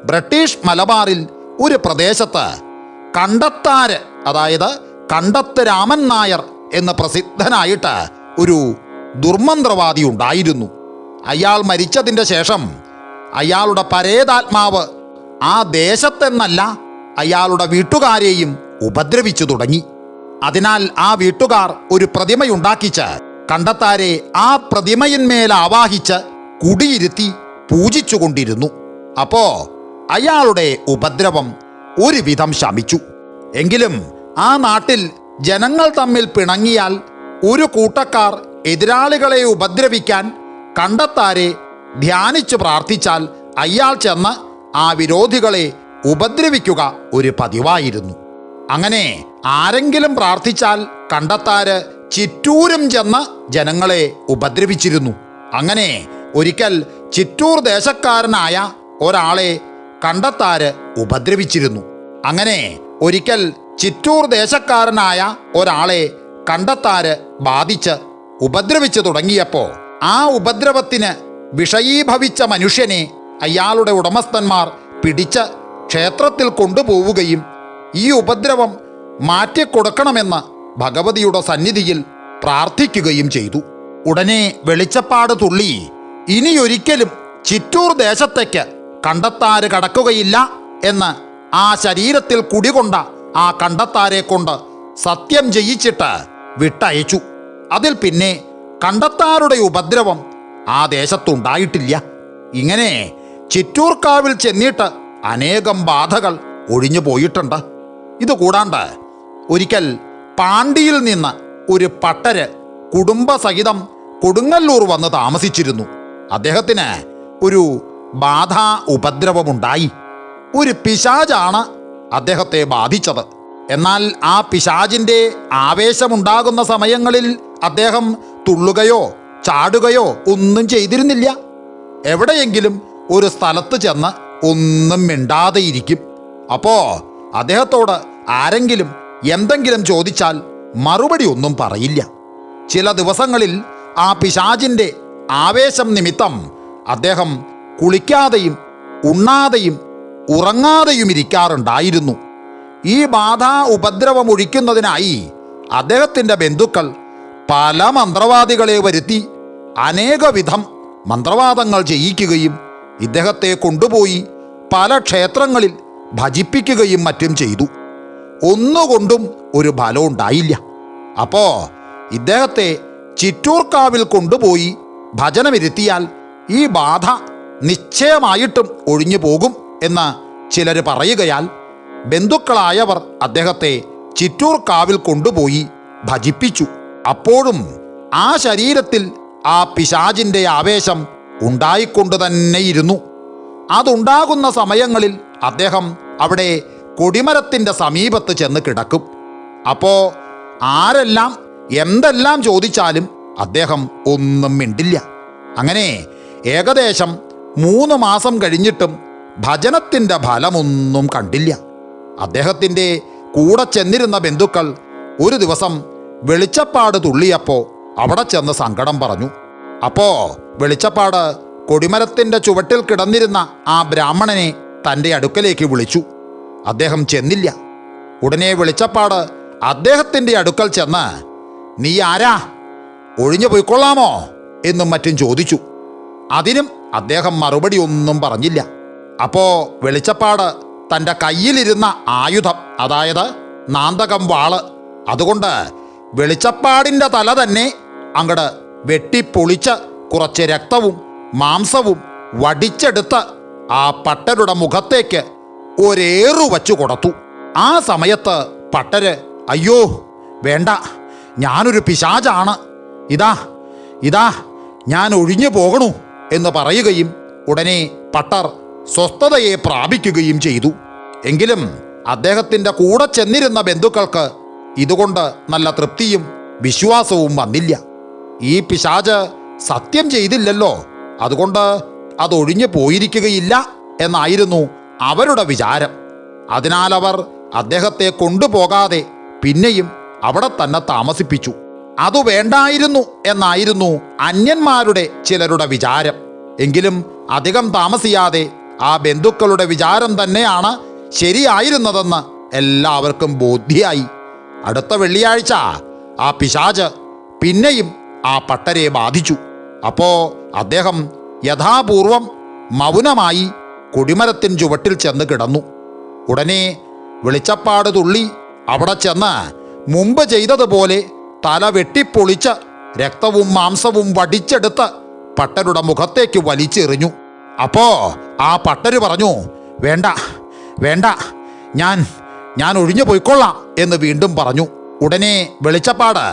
ബ്രിട്ടീഷ് മലബാറിൽ ഒരു പ്രദേശത്ത് കണ്ടത്താര്, അതായത് കണ്ടത്ത് രാമൻ നായർ എന്ന് പ്രസിദ്ധനായിട്ട് ഒരു ദുർമന്ത്രവാദി ഉണ്ടായിരുന്നു. അയാൾ മരിച്ചതിൻ്റെ ശേഷം അയാളുടെ പരേതാത്മാവ് ആ ദേശത്തെന്നല്ല അയാളുടെ വീട്ടുകാരെയും ഉപദ്രവിച്ചു തുടങ്ങി. അതിനാൽ ആ വീട്ടുകാർ ഒരു പ്രതിമയുണ്ടാക്കിച്ച് കണ്ടത്താരെ ആ പ്രതിമയിന്മേൽ ആവാഹിച്ച് കുടിയിരുത്തി പൂജിച്ചുകൊണ്ടിരുന്നു. അപ്പോ അയാളുടെ ഉപദ്രവം ഒരുവിധം ശമിച്ചു. എങ്കിലും ആ നാട്ടിൽ ജനങ്ങൾ തമ്മിൽ പിണങ്ങിയാൽ ഒരു കൂട്ടക്കാർ എതിരാളികളെ ഉപദ്രവിക്കാൻ കണ്ടത്താരെ ധ്യാനിച്ചു പ്രാർത്ഥിച്ചാൽ അയാൾ ചെന്ന് ആ വിരോധികളെ ഉപദ്രവിക്കുക ഒരു പതിവായിരുന്നു. അങ്ങനെ ആരെങ്കിലും പ്രാർത്ഥിച്ചാൽ കണ്ടത്താര് ചിറ്റൂരും ചെന്ന് ജനങ്ങളെ ഉപദ്രവിച്ചിരുന്നു. അങ്ങനെ ഒരിക്കൽ ചിറ്റൂർ ദേശക്കാരനായ ഒരാളെ കണ്ടത്താര് ഉപദ്രവിച്ചിരുന്നു. അങ്ങനെ ഒരിക്കൽ ചിറ്റൂർ ദേശക്കാരനായ ഒരാളെ കണ്ടത്താര് ബാധിച്ച് ഉപദ്രവിച്ചു തുടങ്ങിയപ്പോൾ ആ ഉപദ്രവത്തിന് വിഷയീഭവിച്ച മനുഷ്യനെ അയാളുടെ ഉടമസ്ഥന്മാർ പിടിച്ച് ക്ഷേത്രത്തിൽ കൊണ്ടുപോവുകയും ഈ ഉപദ്രവം മാറ്റിക്കൊടുക്കണമെന്ന് ഭഗവതിയുടെ സന്നിധിയിൽ പ്രാർത്ഥിക്കുകയും ചെയ്തു. ഉടനെ വെളിച്ചപ്പാട് തുള്ളി ഇനിയൊരിക്കലും ചിറ്റൂർ ദേശത്തേക്ക് കണ്ടത്താര് കടക്കുകയില്ല എന്ന് ആ ശരീരത്തിൽ കുടികൊണ്ട ആ കണ്ടത്താരെ കൊണ്ട് സത്യം ചെയ്യിച്ചിട്ട് വിട്ടയച്ചു. അതിൽ പിന്നെ കണ്ടത്താരുടെ ഉപദ്രവം ആ ദേശത്തുണ്ടായിട്ടില്ല. ഇങ്ങനെ ചിറ്റൂർക്കാവിൽ ചെന്നിട്ട് അനേകം ബാധകൾ ഒഴിഞ്ഞു പോയിട്ടുണ്ട്. ഇതുകൂടാണ്ട് ഒരിക്കൽ പാണ്ടിയിൽ നിന്ന് ഒരു പട്ടര് കുടുംബസഹിതം കൊടുങ്ങല്ലൂർ വന്ന് താമസിച്ചിരുന്നു. അദ്ദേഹത്തിന് ഒരു ബാധാ ഉപദ്രവമുണ്ടായി. ഒരു പിശാചാണ് അദ്ദേഹത്തെ ബാധിച്ചത്. എന്നാൽ ആ പിശാചിൻ്റെ ആവേശമുണ്ടാകുന്ന സമയങ്ങളിൽ അദ്ദേഹം തുള്ളുകയോ ചാടുകയോ ഒന്നും ചെയ്തിരുന്നില്ല. എവിടെയെങ്കിലും ഒരു സ്ഥലത്ത് ചെന്ന് ഒന്നും മിണ്ടാതെയിരിക്കും. അപ്പോൾ അദ്ദേഹത്തോട് ആരെങ്കിലും എന്തെങ്കിലും ചോദിച്ചാൽ മറുപടി ഒന്നും പറയില്ല. ചില ദിവസങ്ങളിൽ ആ പിശാചിൻ്റെ ആവേശം നിമിത്തം അദ്ദേഹം കുളിക്കാതെയും ഉണ്ണാതെയും ഉറങ്ങാതെയും ഇരിക്കാറുണ്ടായിരുന്നു. ഈ ബാധാ ഉപദ്രവം ഒഴിക്കുന്നതിനായി അദ്ദേഹത്തിൻ്റെ ബന്ധുക്കൾ പല മന്ത്രവാദികളെ വരുത്തി അനേകവിധം മന്ത്രവാദങ്ങൾ ചെയ്യിക്കുകയും ഇദ്ദേഹത്തെ കൊണ്ടുപോയി പല ക്ഷേത്രങ്ങളിൽ ഭജിപ്പിക്കുകയും മറ്റും ചെയ്തു. ഒന്നുകൊണ്ടും ഒരു ഫലം ഉണ്ടായില്ല. അപ്പോൾ ഇദ്ദേഹത്തെ ചിറ്റൂർക്കാവിൽ കൊണ്ടുപോയി ഭജനമിരുത്തിയാൽ ഈ ബാധ നിശ്ചയമായിട്ടും ഒഴിഞ്ഞു പോകും എന്ന് ചിലർ പറയുകയാൽ ബന്ധുക്കളായവർ അദ്ദേഹത്തെ ചിറ്റൂർക്കാവിൽ കൊണ്ടുപോയി ഭജിപ്പിച്ചു. അപ്പോഴും ആ ശരീരത്തിൽ ആ പിശാചിൻ്റെ ആവേശം ഉണ്ടായിക്കൊണ്ട് തന്നെയിരുന്നു. അതുണ്ടാകുന്ന സമയങ്ങളിൽ അദ്ദേഹം അവിടെ കൊടിമരത്തിൻ്റെ സമീപത്ത് ചെന്ന് കിടക്കും. അപ്പോൾ ആരെല്ലാം എന്തെല്ലാം ചോദിച്ചാലും അദ്ദേഹം ഒന്നും മിണ്ടില്ല. അങ്ങനെ ഏകദേശം 3 മാസം കഴിഞ്ഞിട്ടും ഭജനത്തിൻ്റെ ഫലമൊന്നും കണ്ടില്ല. അദ്ദേഹത്തിൻ്റെ കൂടെ ചെന്നിരുന്ന ബന്ധുക്കൾ ഒരു ദിവസം വെളിച്ചപ്പാട് തുള്ളിയപ്പോൾ അവിടെ ചെന്ന് സങ്കടം പറഞ്ഞു. അപ്പോൾ വെളിച്ചപ്പാട് കൊടിമരത്തിൻ്റെ ചുവട്ടിൽ കിടന്നിരുന്ന ആ ബ്രാഹ്മണനെ തൻ്റെ അടുക്കലേക്ക് വിളിച്ചു. അദ്ദേഹം ചെന്നില്ല. ഉടനെ വെളിച്ചപ്പാട് അദ്ദേഹത്തിൻ്റെ അടുക്കൽ ചെന്ന്, "നീ ആരാ? ഒഴിഞ്ഞു പോയിക്കൊള്ളാമോ?" എന്നും മറ്റും ചോദിച്ചു. അതിനും അദ്ദേഹം മറുപടി ഒന്നും പറഞ്ഞില്ല. അപ്പോൾ വെളിച്ചപ്പാട് തൻ്റെ കയ്യിലിരുന്ന ആയുധം, അതായത് നാന്തകം വാള്, അതുകൊണ്ട് വെളിച്ചപ്പാടിൻ്റെ തല തന്നെ അങ്ങട് വെട്ടിപ്പൊളിച്ച് കുറച്ച് രക്തവും മാംസവും വടിച്ചെടുത്ത് ആ പട്ടരുടെ മുഖത്തേക്ക് ഒരേറു വച്ചു കൊടുത്തു. ആ സമയത്ത് പട്ടര്, "അയ്യോ വേണ്ട, ഞാനൊരു പിശാചാണ്, ഇതാ ഞാൻ ഒഴിഞ്ഞു പോകണു" എന്ന് പറയുകയും ഉടനെ പട്ടർ സ്വസ്ഥതയെ പ്രാപിക്കുകയും ചെയ്തു. എങ്കിലും അദ്ദേഹത്തിൻ്റെ കൂടെ ചെന്നിരുന്ന ബന്ധുക്കൾക്ക് ഇതുകൊണ്ട് നല്ല തൃപ്തിയും വിശ്വാസവും വന്നില്ല. ഈ പിശാച് സത്യം ചെയ്തില്ലല്ലോ, അതുകൊണ്ട് അതൊഴിഞ്ഞു പോയിരിക്കുകയില്ല എന്നായിരുന്നു അവരുടെ വിചാരം. അതിനാൽ അവർ അദ്ദേഹത്തെ കൊണ്ടുപോകാതെ പിന്നെയും അവിടെ തന്നെ താമസിപ്പിച്ചു. അതു വേണ്ടായിരുന്നു എന്നായിരുന്നു അന്യന്മാരുടെ ചിലരുടെ വിചാരം. എങ്കിലും അധികം താമസിയാതെ ആ ബന്ധുക്കളുടെ വിചാരം തന്നെയാണ് ശരിയായിരുന്നതെന്ന് എല്ലാവർക്കും ബോധ്യമായി. അടുത്ത വെള്ളിയാഴ്ച ആ പിശാച് പിന്നെയും ആ പട്ടരെ ബാധിച്ചു. അപ്പോൾ അദ്ദേഹം യഥാപൂർവം മൗനമായി കൊടിമരത്തിൻ ചുവട്ടിൽ ചെന്ന് കിടന്നു. ഉടനെ വെളിച്ചപ്പാട് തുള്ളി അവിടെ ചെന്ന് മുമ്പ് ചെയ്തതുപോലെ തല വെട്ടിപ്പൊളിച്ച് രക്തവും മാംസവും വടിച്ചെടുത്ത് പട്ടരുടെ മുഖത്തേക്ക് വലിച്ചെറിഞ്ഞു. അപ്പോ ആ പട്ടര് പറഞ്ഞു, വേണ്ട, ഞാൻ ഒഴിഞ്ഞു പോയിക്കൊള്ളാം എന്ന് വീണ്ടും പറഞ്ഞു. ഉടനെ വെളിച്ചപ്പാട്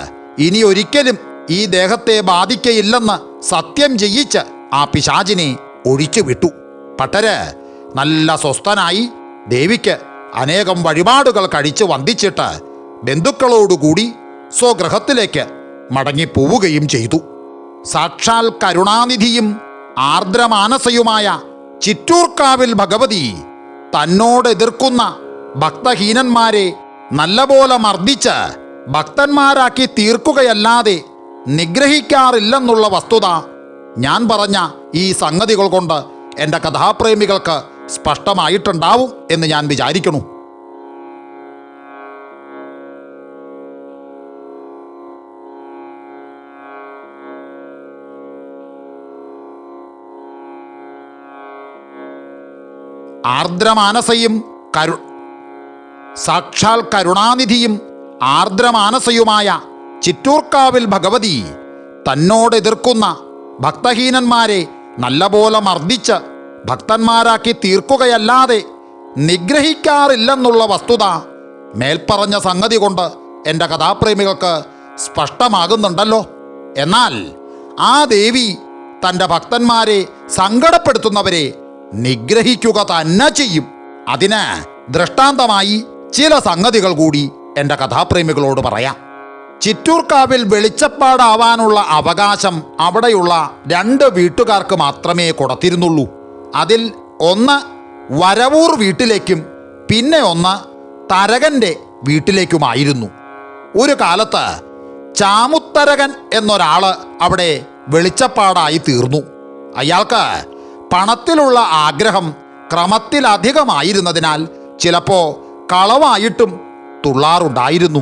ഇനി ഒരിക്കലും ഈ ദേഹത്തെ ബാധിക്കയില്ലെന്ന് സത്യം ചെയ്യിച്ച് ആ പിശാചിനെ ഒഴിച്ചു വിട്ടു. പട്ടര് നല്ല സ്വസ്ഥനായി ദേവിക്ക് അനേകം വഴിപാടുകൾ കഴിച്ച് വന്ദിച്ചിട്ട് ബന്ധുക്കളോടുകൂടി സ്വഗൃഹത്തിലേക്ക് മടങ്ങിപ്പോവുകയും ചെയ്തു. സാക്ഷാൽ കരുണാനിധിയും ആർദ്രമാനസയുമായ ചിറ്റൂർക്കാവിൽ ഭഗവതി തന്നോടെതിർക്കുന്ന ഭക്തഹീനന്മാരെ നല്ലപോലെ മർദ്ദിച്ച് ഭക്തന്മാരാക്കി തീർക്കുകയല്ലാതെ നിഗ്രഹിക്കാറില്ലെന്നുള്ള വസ്തുത ഞാൻ പറഞ്ഞ ഈ സംഗതികൾ കൊണ്ട് എൻ്റെ കഥാപ്രേമികൾക്ക് സ്പഷ്ടമായിട്ടുണ്ടാവും എന്ന് ഞാൻ വിചാരിക്കുന്നു. ആർദ്രമാനസയും സാക്ഷാൽ കരുണാനിധിയും ആർദ്രമാനസയുമായ ചിറ്റൂർക്കാവിൽ ഭഗവതി തന്നോടെതിർക്കുന്ന ഭക്തഹീനന്മാരെ നല്ലപോലെ മർദ്ദിച്ച് ഭക്തന്മാരാക്കി തീർക്കുകയല്ലാതെ നിഗ്രഹിക്കാറില്ലെന്നുള്ള വസ്തുത മേൽപ്പറഞ്ഞ സംഗതി കൊണ്ട് എൻ്റെ കഥാപ്രേമികൾക്ക് സ്പഷ്ടമാകുന്നുണ്ടല്ലോ. എന്നാൽ ആ ദേവി തൻ്റെ ഭക്തന്മാരെ സങ്കടപ്പെടുത്തുന്നവരെ നിഗ്രഹിക്കുക തന്നെ ചെയ്യും. അതിന് ദൃഷ്ടാന്തമായി ചില സംഗതികൾ കൂടി എൻ്റെ കഥാപ്രേമികളോട് പറയാം. ചിറ്റൂർക്കാവിൽ വെളിച്ചപ്പാടാവാനുള്ള അവകാശം അവിടെയുള്ള 2 വീട്ടുകാർക്ക് മാത്രമേ കൊടുത്തിരുന്നുള്ളൂ. അതിൽ ഒന്ന് വരവൂർ വീട്ടിലേക്കും പിന്നെ ഒന്ന് തരകൻ്റെ വീട്ടിലേക്കുമായിരുന്നു. ഒരു കാലത്ത് ചാമുത്തരകൻ എന്നൊരാള് അവിടെ വെളിച്ചപ്പാടായി തീർന്നു. അയാൾക്ക് പണത്തിലുള്ള ആഗ്രഹം ക്രമത്തിലധികമായിരുന്നതിനാൽ ചിലപ്പോൾ കളവായിട്ടും തുള്ളാറുണ്ടായിരുന്നു.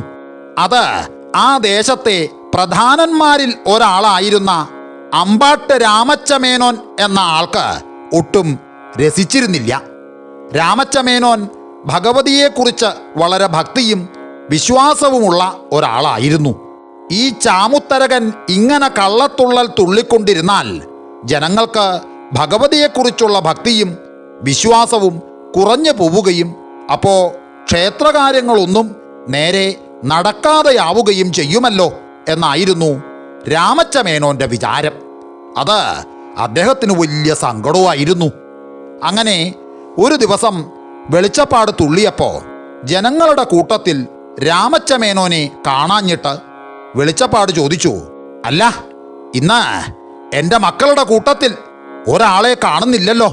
അത് ആ ദേശത്തെ പ്രധാനന്മാരിൽ ഒരാളായിരുന്ന അമ്പാട്ട് രാമച്ചമേനോൻ എന്ന ആൾക്ക് ഒട്ടും രസിച്ചിരുന്നില്ല. രാമച്ചമേനോൻ ഭഗവതിയെക്കുറിച്ച് വളരെ ഭക്തിയും വിശ്വാസവുമുള്ള ഒരാളായിരുന്നു. ഈ ചാമുത്തരകൻ ഇങ്ങനെ കള്ളത്തുള്ളൽ തുള്ളിക്കൊണ്ടിരുന്നാൽ ജനങ്ങൾക്ക് ഭഗവതിയെക്കുറിച്ചുള്ള ഭക്തിയും വിശ്വാസവും കുറഞ്ഞു പോവുകയും അപ്പോൾ ക്ഷേത്രകാര്യങ്ങളൊന്നും നേരെ നടക്കാതെയാവുകയും ചെയ്യുമല്ലോ എന്നായിരുന്നു രാമച്ചമേനോൻ്റെ വിചാരം. അത് അദ്ദേഹത്തിന് വലിയ സങ്കടവുമായിരുന്നു. അങ്ങനെ ഒരു ദിവസം വെളിച്ചപ്പാട് തുള്ളിയപ്പോൾ ജനങ്ങളുടെ കൂട്ടത്തിൽ രാമച്ചമേനോനെ കാണാഞ്ഞിട്ട് വെളിച്ചപ്പാട് ചോദിച്ചു, "അല്ല, ഇന്ന് എൻ്റെ മക്കളുടെ കൂട്ടത്തിൽ ഒരാളെ കാണുന്നില്ലല്ലോ.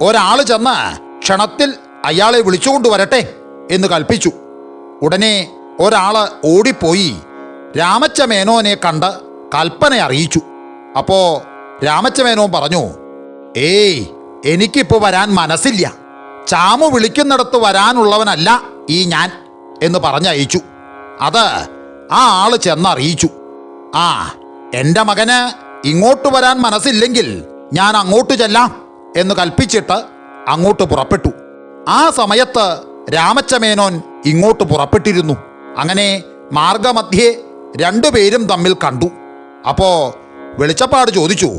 ഒരാൾ ചെന്ന് ക്ഷണത്തിൽ അയാളെ വിളിച്ചുകൊണ്ടുവരട്ടെ എന്ന് കൽപ്പിച്ചു. ഉടനെ ഒരാള് ഓടിപ്പോയി രാമച്ചമേനോനെ കണ്ട് കൽപ്പന അറിയിച്ചു. അപ്പോ രാമച്ചമേനോൻ പറഞ്ഞു, ഏയ്, എനിക്കിപ്പോൾ വരാൻ മനസ്സില്ല. ചാമു വിളിക്കുന്നിടത്ത് വരാനുള്ളവനല്ല ഈ ഞാൻ എന്ന് പറഞ്ഞയച്ചു. അത് ആ ആള് ചെന്നറിയിച്ചു. ആ, എൻ്റെ മകന് ഇങ്ങോട്ട് വരാൻ മനസ്സില്ലെങ്കിൽ ഞാൻ അങ്ങോട്ട് ചെല്ലാം എന്ന് കൽപ്പിച്ചിട്ട് അങ്ങോട്ട് പുറപ്പെട്ടു. ആ സമയത്ത് രാമച്ചമേനോൻ ഇങ്ങോട്ട് പുറപ്പെട്ടിരുന്നു. അങ്ങനെ മാർഗമധ്യേ രണ്ടുപേരും തമ്മിൽ കണ്ടു. അപ്പോ വെളിച്ചപ്പാട് ചോദിച്ചു,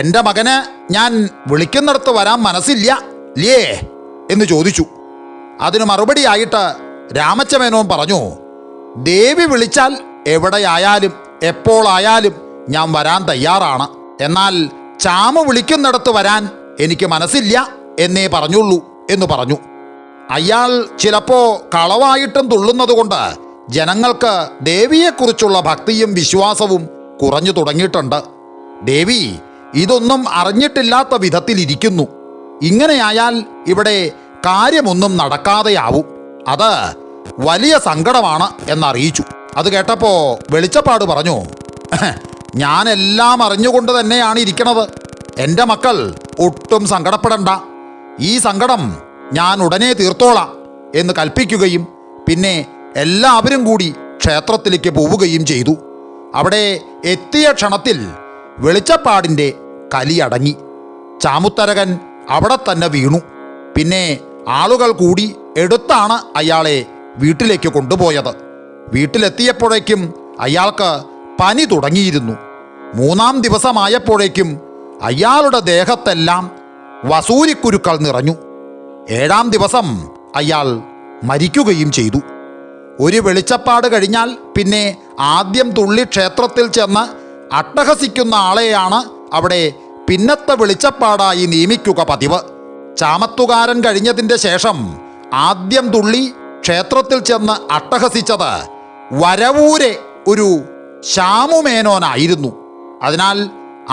എൻ്റെ മകന് ഞാൻ വിളിക്കുന്നിടത്ത് വരാൻ മനസ്സില്ല ലേ എന്ന് ചോദിച്ചു. അതിന് മറുപടിയായിട്ട് രാമച്ചമേനോൻ പറഞ്ഞു, ദേവി വിളിച്ചാൽ എവിടെയായാലും എപ്പോഴായാലും ഞാൻ വരാൻ തയ്യാറാണ്. എന്നാൽ ചാമു വിളിക്കുന്നിടത്ത് വരാൻ എനിക്ക് മനസ്സില്ല എന്നേ പറഞ്ഞുള്ളൂ എന്ന് പറഞ്ഞു. അയാൾ ചിലപ്പോ കളവായിട്ടും തുള്ളുന്നത് കൊണ്ട് ജനങ്ങൾക്ക് ദേവിയെക്കുറിച്ചുള്ള ഭക്തിയും വിശ്വാസവും കുറഞ്ഞു തുടങ്ങിയിട്ടുണ്ട്. ദേവി ഇതൊന്നും അറിഞ്ഞിട്ടില്ലാത്ത വിധത്തിലിരിക്കുന്നു. ഇങ്ങനെയായാൽ ഇവിടെ കാര്യമൊന്നും നടക്കാതെയാവും. അത് വലിയ സങ്കടമാണ് എന്നറിയിച്ചു. അത് കേട്ടപ്പോ വെളിച്ചപ്പാട് പറഞ്ഞു, ഞാനെല്ലാം അറിഞ്ഞുകൊണ്ട് തന്നെയാണ് ഇരിക്കണത്. എൻ്റെ മക്കൾ ഒട്ടും സങ്കടപ്പെടണ്ട. ഈ സങ്കടം ഞാൻ ഉടനെ തീർത്തോളാം എന്ന് കൽപ്പിക്കുകയും പിന്നെ എല്ലാവരും കൂടി ക്ഷേത്രത്തിലേക്ക് പോവുകയും ചെയ്തു. അവിടെ എത്തിയ ക്ഷണത്തിൽ വെളിച്ചപ്പാടിൻ്റെ കലിയടങ്ങി. ചാമുത്തരകൻ അവിടെ തന്നെ വീണു. പിന്നെ ആളുകൾ കൂടി എടുത്താണ് അയാളെ വീട്ടിലേക്ക് കൊണ്ടുപോയത്. വീട്ടിലെത്തിയപ്പോഴേക്കും അയാൾക്ക് പനി തുടങ്ങിയിരുന്നു. 3-ാം ദിവസമായപ്പോഴേക്കും അയാളുടെ ദേഹത്തെല്ലാം വസൂരിക്കുരുക്കൾ നിറഞ്ഞു. 7-ാം ദിവസം അയാൾ മരിക്കുകയും ചെയ്തു. ഒരു വെളിച്ചപ്പാട് കഴിഞ്ഞാൽ പിന്നെ ആദ്യം തുള്ളി ക്ഷേത്രത്തിൽ ചെന്ന് അട്ടഹസിക്കുന്ന ആളെയാണ് അവിടെ പിന്നത്തെ വെളിച്ചപ്പാടായി നിയമിക്കുക പതിവ്. ചാമത്തുകാരൻ കഴിഞ്ഞതിൻ്റെ ശേഷം ആദ്യം തുള്ളി ക്ഷേത്രത്തിൽ ചെന്ന് അട്ടഹസിച്ചത് വരവൂരെ ഒരു ശാമുമേനോനായിരുന്നു. അതിനാൽ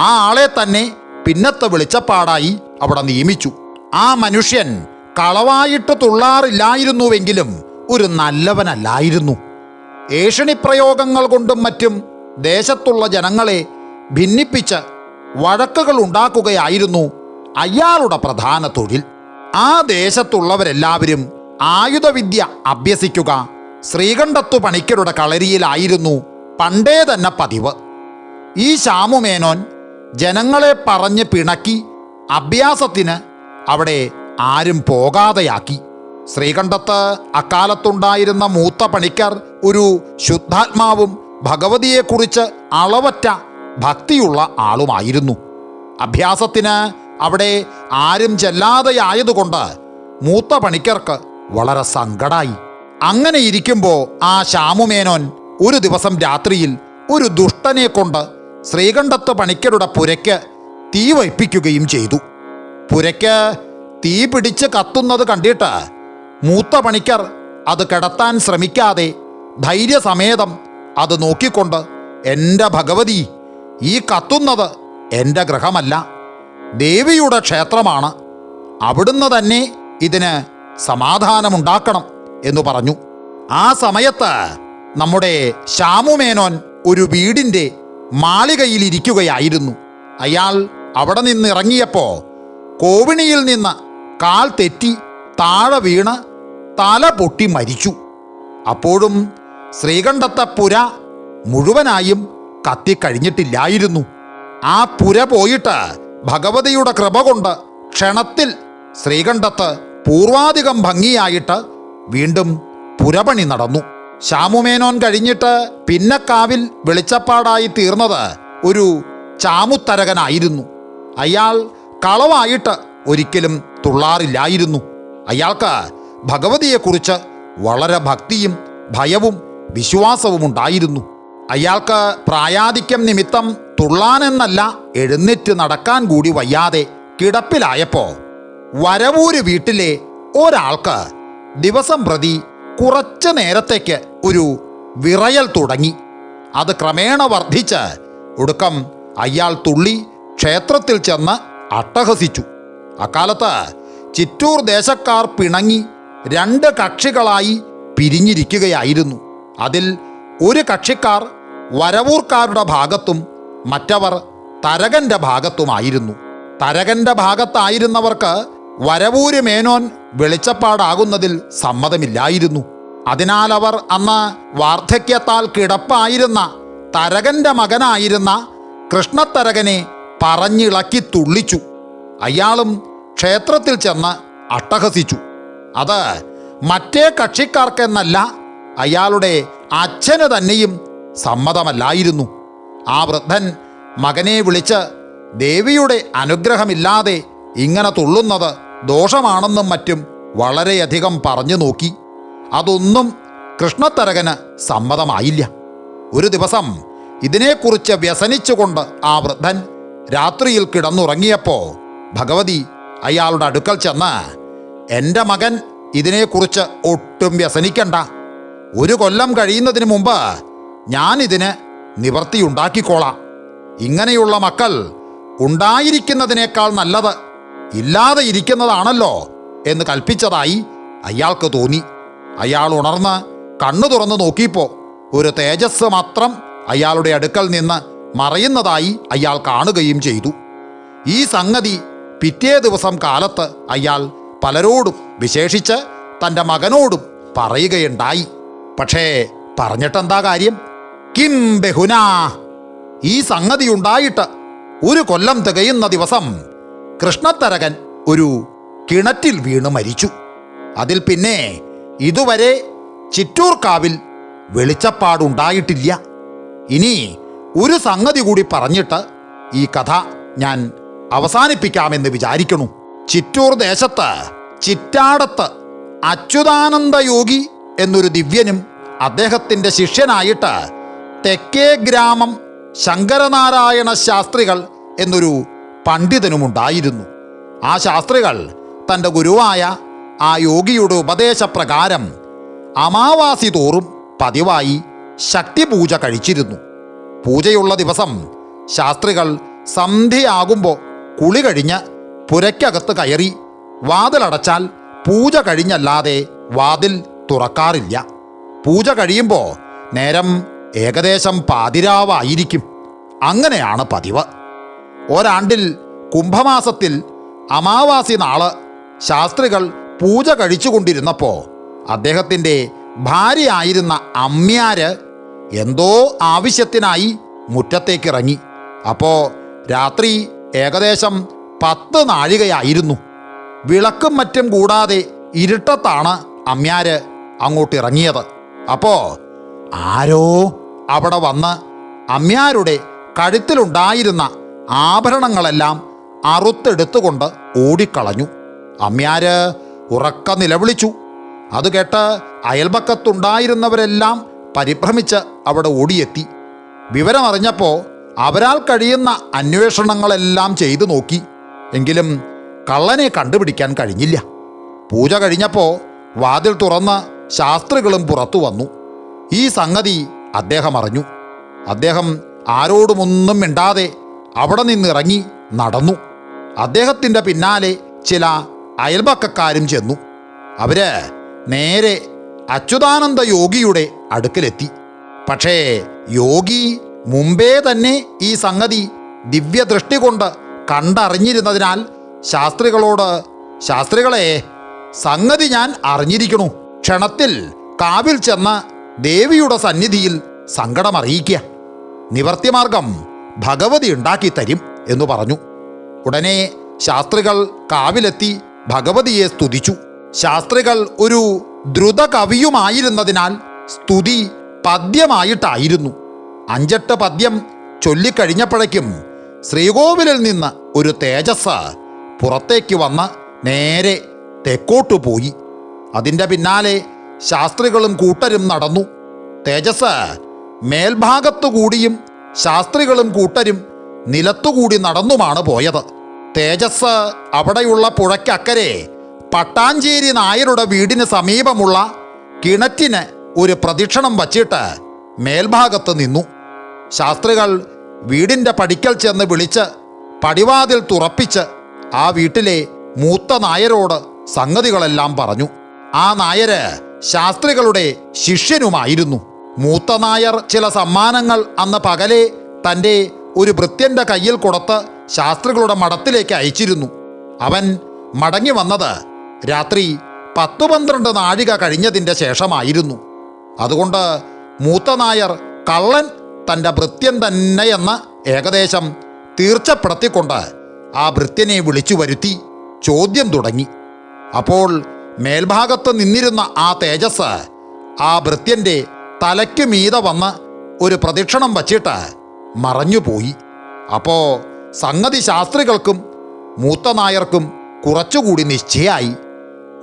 ആ ആളെ തന്നെ പിന്നത്തെ വെളിച്ചപ്പാടായി അവിടെ നിയമിച്ചു. ആ മനുഷ്യൻ കളവായിട്ട് തുള്ളാറില്ലായിരുന്നുവെങ്കിലും ഒരു നല്ലവനല്ലായിരുന്നു. ഏഷണിപ്രയോഗങ്ങൾ കൊണ്ടും മറ്റും ദേശത്തുള്ള ജനങ്ങളെ ഭിന്നിപ്പിച്ച് വഴക്കുകൾ ഉണ്ടാക്കുകയായിരുന്നു അയാളുടെ പ്രധാന തൊഴിൽ. ആ ദേശത്തുള്ളവരെല്ലാവരും ആയുധവിദ്യ അഭ്യസിക്കുക ശ്രീകണ്ഠത്തു പണിക്കരുടെ കളരിയിലായിരുന്നു പണ്ടേ തന്നെ പതിവ്. ഈ ശാമുമേനോൻ ജനങ്ങളെ പറഞ്ഞ് പിണക്കി അഭ്യാസത്തിന് അവിടെ ആരും പോകാതെയാക്കി. ശ്രീകണ്ഠത്ത് അക്കാലത്തുണ്ടായിരുന്ന മൂത്ത പണിക്കർ ഒരു ശുദ്ധാത്മാവും ഭഗവതിയെക്കുറിച്ച് അളവറ്റ ഭക്തിയുള്ള ആളുമായിരുന്നു. അഭ്യാസത്തിന് അവിടെ ആരും ചെല്ലാതെയായതുകൊണ്ട് മൂത്ത പണിക്കർക്ക് വളരെ സങ്കടായി. അങ്ങനെ ഇരിക്കുമ്പോൾ ആ ശാമുമേനോൻ ഒരു ദിവസം രാത്രിയിൽ ഒരു ദുഷ്ടനെ കൊണ്ട് ശ്രീകണ്ഠത്ത് പണിക്കരുടെ പുരയ്ക്ക് തീ വയ്പ്പിക്കുകയും ചെയ്തു. പുരയ്ക്ക് തീ പിടിച്ച് കത്തുന്നത് കണ്ടിട്ട് മൂത്ത പണിക്കർ അത് കെടത്താൻ ശ്രമിക്കാതെ ധൈര്യസമേതം അത് നോക്കിക്കൊണ്ട്, എൻ്റെ ഭഗവതി, ഈ കത്തുന്നത് എൻ്റെ ഗൃഹമല്ല, ദേവിയുടെ ക്ഷേത്രമാണ്. അവിടുന്ന് തന്നെ ഇതിന് സമാധാനമുണ്ടാക്കണം എന്ന് പറഞ്ഞു. ആ സമയത്ത് നമ്മുടെ ശാമുമേനോൻ ഒരു വീടിൻ്റെ മാളികയിലിരിക്കുകയായിരുന്നു. അയാൾ അവിടെ നിന്ന് ഇറങ്ങിയപ്പോൾ കോവിണിയിൽ നിന്ന് കാൽ തെറ്റി താഴെ വീണ് തല പൊട്ടി മരിച്ചു. അപ്പോഴും ശ്രീകണ്ഠത്തെ പുര മുഴുവനായും കത്തിക്കഴിഞ്ഞിട്ടില്ലായിരുന്നു. ആ പുര പോയിട്ട് ഭഗവതിയുടെ കൃപ കൊണ്ട് ക്ഷണത്തിൽ ശ്രീകണ്ഠത്ത് പൂർവാധികം ഭംഗിയായിട്ട് വീണ്ടും പുരപണി നടന്നു. ശാമുമേനോൻ കഴിഞ്ഞിട്ട് പിന്നക്കാവിൽ വെളിച്ചപ്പാടായി തീർന്നത് ഒരു ചാമുത്തരകനായിരുന്നു. അയാൾ കളവായിട്ട് ഒരിക്കലും തുള്ളാറില്ലായിരുന്നു. അയാൾക്ക് ഭഗവതിയെക്കുറിച്ച് വളരെ ഭക്തിയും ഭയവും വിശ്വാസവും ഉണ്ടായിരുന്നു. അയാൾക്ക് പ്രായാധിക്യം നിമിത്തം തുള്ളാനെന്നല്ല എഴുന്നേറ്റ് നടക്കാൻ കൂടി വയ്യാതെ കിടപ്പിലായപ്പോൾ വരവൂര് വീട്ടിലെ ഒരാൾക്ക് ദിവസം പ്രതി കുറച്ച് നേരത്തേക്ക് ഒരു വിറയൽ തുടങ്ങി. അത് ക്രമേണ വർദ്ധിച്ച് ഒടുക്കം അയാൾ തുള്ളി ക്ഷേത്രത്തിൽ ചെന്ന് അട്ടഹസിച്ചു. അക്കാലത്ത് ചിറ്റൂർ ദേശക്കാർ പിണങ്ങി 2 കക്ഷികളായി പിരിഞ്ഞിരിക്കുകയായിരുന്നു. അതിൽ ഒരു കക്ഷിക്കാർ വരവൂർക്കാരുടെ ഭാഗത്തും മറ്റവർ തരകന്റെ ഭാഗത്തുമായിരുന്നു. തരകന്റെ ഭാഗത്തായിരുന്നവർക്ക് വരവൂര് മേനോൻ വെളിച്ചപ്പാടാകുന്നതിൽ സമ്മതമില്ലായിരുന്നു. അതിനാൽ അവർ അന്ന് വാർദ്ധക്യത്താൽ കിടപ്പായിരുന്ന തരകന്റെ മകനായിരുന്ന കൃഷ്ണത്തരകനെ പറഞ്ഞിളക്കി തുള്ളിച്ചു. അയാളും ക്ഷേത്രത്തിൽ ചെന്ന് അട്ടഹസിച്ചു. അത് മറ്റേ കക്ഷിക്കാർക്കെന്നല്ല, അയാളുടെ അച്ഛന് തന്നെയും സമ്മതമല്ലായിരുന്നു. ആ വൃദ്ധൻ മകനെ വിളിച്ച് ദേവിയുടെ അനുഗ്രഹമില്ലാതെ ഇങ്ങനെ തുള്ളുന്നത് ദോഷമാണെന്നും മറ്റും വളരെയധികം പറഞ്ഞു നോക്കി. അതൊന്നും കൃഷ്ണത്തരകന് സമ്മതമായില്ല. ഒരു ദിവസം ഇതിനെക്കുറിച്ച് വ്യസനിച്ചുകൊണ്ട് ആ വൃദ്ധൻ രാത്രിയിൽ കിടന്നുറങ്ങിയപ്പോൾ ഭഗവതി അയാളുടെ അടുക്കൽ ചെന്ന്, എൻ്റെ മകൻ ഇതിനെക്കുറിച്ച് ഒട്ടും വ്യസനിക്കണ്ട. 1 കൊല്ലം കഴിയുന്നതിന് മുമ്പ് ഞാനിതിന് നിവർത്തിയുണ്ടാക്കിക്കോളാം. ഇങ്ങനെയുള്ള മക്കൾ ഉണ്ടായിരിക്കുന്നതിനേക്കാൾ നല്ലത് ഇല്ലാതെ ഇരിക്കുന്നതാണല്ലോ എന്ന് കൽപ്പിച്ചതായി അയാൾക്ക് തോന്നി. അയാൾ ഉണർന്ന് കണ്ണു തുറന്ന് നോക്കിയപ്പോൾ ഒരു തേജസ് മാത്രം അയാളുടെ അടുക്കൽ നിന്ന് മറയുന്നതായി അയാൾ കാണുകയും ചെയ്തു. ഈ സംഗതി പിറ്റേ ദിവസം കാലത്ത് അയാൾ പലരോടും, വിശേഷിച്ച് തൻ്റെ മകനോടും പറയുകയുണ്ടായി. പക്ഷേ പറഞ്ഞിട്ടെന്താ കാര്യം? കിം ബഹുനാ. ഈ സംഗതി ഉണ്ടായിട്ട് 1 കൊല്ലം തികയുന്ന ദിവസം കൃഷ്ണത്തരകൻ ഒരു കിണറ്റിൽ വീണ് മരിച്ചു. അതിൽ പിന്നെ ഇതുവരെ ചിറ്റൂർക്കാവിൽ വെളിച്ചപ്പാടുണ്ടായിട്ടില്ല. ഇനി ഒരു സംഗതി കൂടി പറഞ്ഞിട്ട് ഈ കഥ ഞാൻ അവസാനിപ്പിക്കാമെന്ന് വിചാരിക്കണു. ചിറ്റൂർ ദേശത്ത് ചിറ്റാടത്ത് അച്യുതാനന്ദ യോഗി എന്നൊരു ദിവ്യനും അദ്ദേഹത്തിൻ്റെ ശിഷ്യനായിട്ട് തെക്കേ ഗ്രാമം ശങ്കരനാരായണ ശാസ്ത്രികൾ എന്നൊരു പണ്ഡിതനുമുണ്ടായിരുന്നു. ആ ശാസ്ത്രികൾ തൻ്റെ ഗുരുവായ ആ യോഗിയുടെ ഉപദേശപ്രകാരം അമാവാസി തോറും പതിവായി ശക്തിപൂജ കഴിച്ചിരുന്നു. പൂജയുള്ള ദിവസം ശാസ്ത്രികൾ സന്ധ്യയാകുമ്പോൾ കുളി കഴിഞ്ഞ് പുരയ്ക്കകത്ത് കയറി വാതിലടച്ചാൽ പൂജ കഴിഞ്ഞല്ലാതെ വാതിൽ തുറക്കാറില്ല. പൂജ കഴിയുമ്പോൾ നേരം ഏകദേശം പാതിരാവായിരിക്കും. അങ്ങനെയാണ് പതിവ്. ഒരാണ്ടിൽ കുംഭമാസത്തിൽ അമാവാസി നാള് ശാസ്ത്രികൾ പൂജ കഴിച്ചുകൊണ്ടിരുന്നപ്പോൾ അദ്ദേഹത്തിൻ്റെ ഭാര്യയായിരുന്ന അമ്മ്യാര് എന്തോ ആവശ്യത്തിനായി മുറ്റത്തേക്കിറങ്ങി. അപ്പോൾ രാത്രി ഏകദേശം 10 നാഴികയായിരുന്നു. വിളക്കും മറ്റും കൂടാതെ ഇരുട്ടത്താണ് അമ്മ്യാര് അങ്ങോട്ടിറങ്ങിയത്. അപ്പോൾ ആരോ അവിടെ വന്ന് അമ്മ്യാരുടെ കഴുത്തിലുണ്ടായിരുന്ന ആഭരണങ്ങളെല്ലാം അറുത്തെടുത്തുകൊണ്ട് ഓടിക്കളഞ്ഞു. അമ്മ്യാര് ഉറക്ക നിലവിളിച്ചു. അത് കേട്ട് അയൽപക്കത്തുണ്ടായിരുന്നവരെല്ലാം പരിഭ്രമിച്ച് അവിടെ ഓടിയെത്തി. വിവരമറിഞ്ഞപ്പോൾ അവരാൽ കഴിയുന്ന അന്വേഷണങ്ങളെല്ലാം ചെയ്തു നോക്കി. എങ്കിലും കള്ളനെ കണ്ടുപിടിക്കാൻ കഴിഞ്ഞില്ല. പൂജ കഴിഞ്ഞപ്പോൾ വാതിൽ തുറന്ന് ശാസ്ത്രികളും പുറത്തു വന്നു. ഈ സംഗതി അദ്ദേഹം അറിഞ്ഞു. അദ്ദേഹം ആരോടുമൊന്നും മിണ്ടാതെ അവിടെ നിന്നിറങ്ങി നടന്നു. അദ്ദേഹത്തിൻ്റെ പിന്നാലെ ചില അയൽപക്കക്കാരും ചെന്നു. അവര് നേരെ അച്യുതാനന്ദ യോഗിയുടെ അടുക്കലെത്തി. പക്ഷേ യോഗി മുമ്പേ തന്നെ ഈ സംഗതി ദിവ്യദൃഷ്ടി കൊണ്ട് കണ്ടറിഞ്ഞിരുന്നതിനാൽ ശാസ്ത്രികളോട്, ശാസ്ത്രികളെ, സംഗതി ഞാൻ അറിഞ്ഞിരിക്കണു. ക്ഷണത്തിൽ കാവിൽ ചെന്ന് ദേവിയുടെ സന്നിധിയിൽ സങ്കടമറിയിക്കുക. നിവർത്തിമാർഗം ഭഗവതി ഉണ്ടാക്കി തരും എന്ന് പറഞ്ഞു. ഉടനെ ശാസ്ത്രികൾ കാവിലെത്തി ഭഗവതിയെ സ്തുതിച്ചു. ശാസ്ത്രികൾ ഒരു ദ്രുത കവിയുമായിരുന്നതിനാൽ സ്തുതി പദ്യമായിട്ടായിരുന്നു. 5-8 പദ്യം ചൊല്ലിക്കഴിഞ്ഞപ്പോഴേക്കും ശ്രീകോവിലിൽ നിന്ന് ഒരു തേജസ് പുറത്തേക്ക് വന്ന് നേരെ തെക്കോട്ടു പോയി. അതിൻ്റെ പിന്നാലെ ശാസ്ത്രികളും കൂട്ടരും നടന്നു. തേജസ് മേൽഭാഗത്തുകൂടിയും ശാസ്ത്രികളും കൂട്ടരും നിലത്തുകൂടി നടന്നുമാണ് പോയത്. തേജസ് അവിടെയുള്ള പുഴയ്ക്കക്കരെ പട്ടാഞ്ചേരി നായരുടെ വീടിന് സമീപമുള്ള കിണറ്റിന് ഒരു പ്രദക്ഷിണം വച്ചിട്ട് മേൽഭാഗത്ത് നിന്നു. ശാസ്ത്രികൾ വീടിൻ്റെ പടിക്കൽ ചെന്ന് വിളിച്ച് പടിവാതിൽ തുറപ്പിച്ച് ആ വീട്ടിലെ മൂത്ത നായരോട് സംഗതികളെല്ലാം പറഞ്ഞു. ആ നായര് ശാസ്ത്രികളുടെ ശിഷ്യനുമായിരുന്നു. മൂത്ത നായർ ചില സമ്മാനങ്ങൾ അന്ന് പകലെ തൻ്റെ ഒരു ഭൃത്യൻ്റെ കയ്യിൽ കൊടുത്ത് ശാസ്ത്രികളുടെ മഠത്തിലേക്ക് അയച്ചിരുന്നു. അവൻ മടങ്ങി വന്നത് രാത്രി 10-12 നാഴിക കഴിഞ്ഞതിൻ്റെ ശേഷമായിരുന്നു. അതുകൊണ്ട് മൂത്ത നായർ കള്ളൻ തൻ്റെ ഭൃത്യൻ തന്നെയെന്ന് ഏകദേശം തീർച്ചപ്പെടുത്തിക്കൊണ്ട് ആ ഭൃത്യനെ വിളിച്ചു വരുത്തി ചോദ്യം തുടങ്ങി. അപ്പോൾ മേൽഭാഗത്ത് നിന്നിരുന്ന ആ തേജസ് ആ ഭൃത്യൻ്റെ തലയ്ക്ക് മീതെ വന്ന് ഒരു പ്രദക്ഷിണം വച്ചിട്ട് മറഞ്ഞുപോയി. അപ്പോൾ സംഗതി ശാസ്ത്രികൾക്കും മൂത്ത നായർക്കും കുറച്ചുകൂടി നിശ്ചയായി.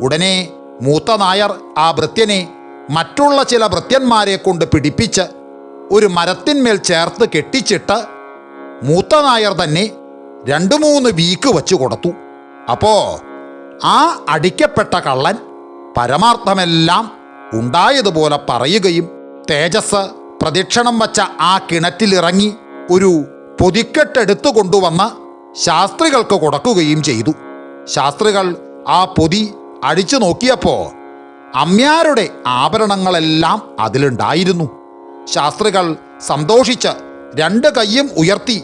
ഉടനെ മൂത്ത നായർ ആ ഭൃത്യനെ മറ്റുള്ള ചില ഭൃത്യന്മാരെ കൊണ്ട് പിടിപ്പിച്ച് ഒരു മരത്തിന്മേൽ ചേർത്ത് കെട്ടിച്ചിട്ട് മൂത്ത നായർ തന്നെ 2-3 വീക്ക് വച്ചു കൊടുത്തു. അപ്പോൾ ആ അടിക്കപ്പെട്ട കള്ളൻ പരമാർത്ഥമെല്ലാം ഉണ്ടായതുപോലെ പറയുകയും തേജസ് പ്രദക്ഷിണം വച്ച ആ കിണറ്റിലിറങ്ങി ഒരു പൊതിക്കെട്ടെടുത്തു കൊണ്ടുവന്ന് ശാസ്ത്രികൾക്ക് കൊടുക്കുകയും ചെയ്തു. ശാസ്ത്രികൾ ആ പൊതി അടിച്ചു നോക്കിയപ്പോൾ അമ്യാരുടെ ആഭരണങ്ങളെല്ലാം അതിലുണ്ടായിരുന്നു. ശാസ്ത്രികൾ സന്തോഷിച്ച് 2 കൈയും ഉയർത്തി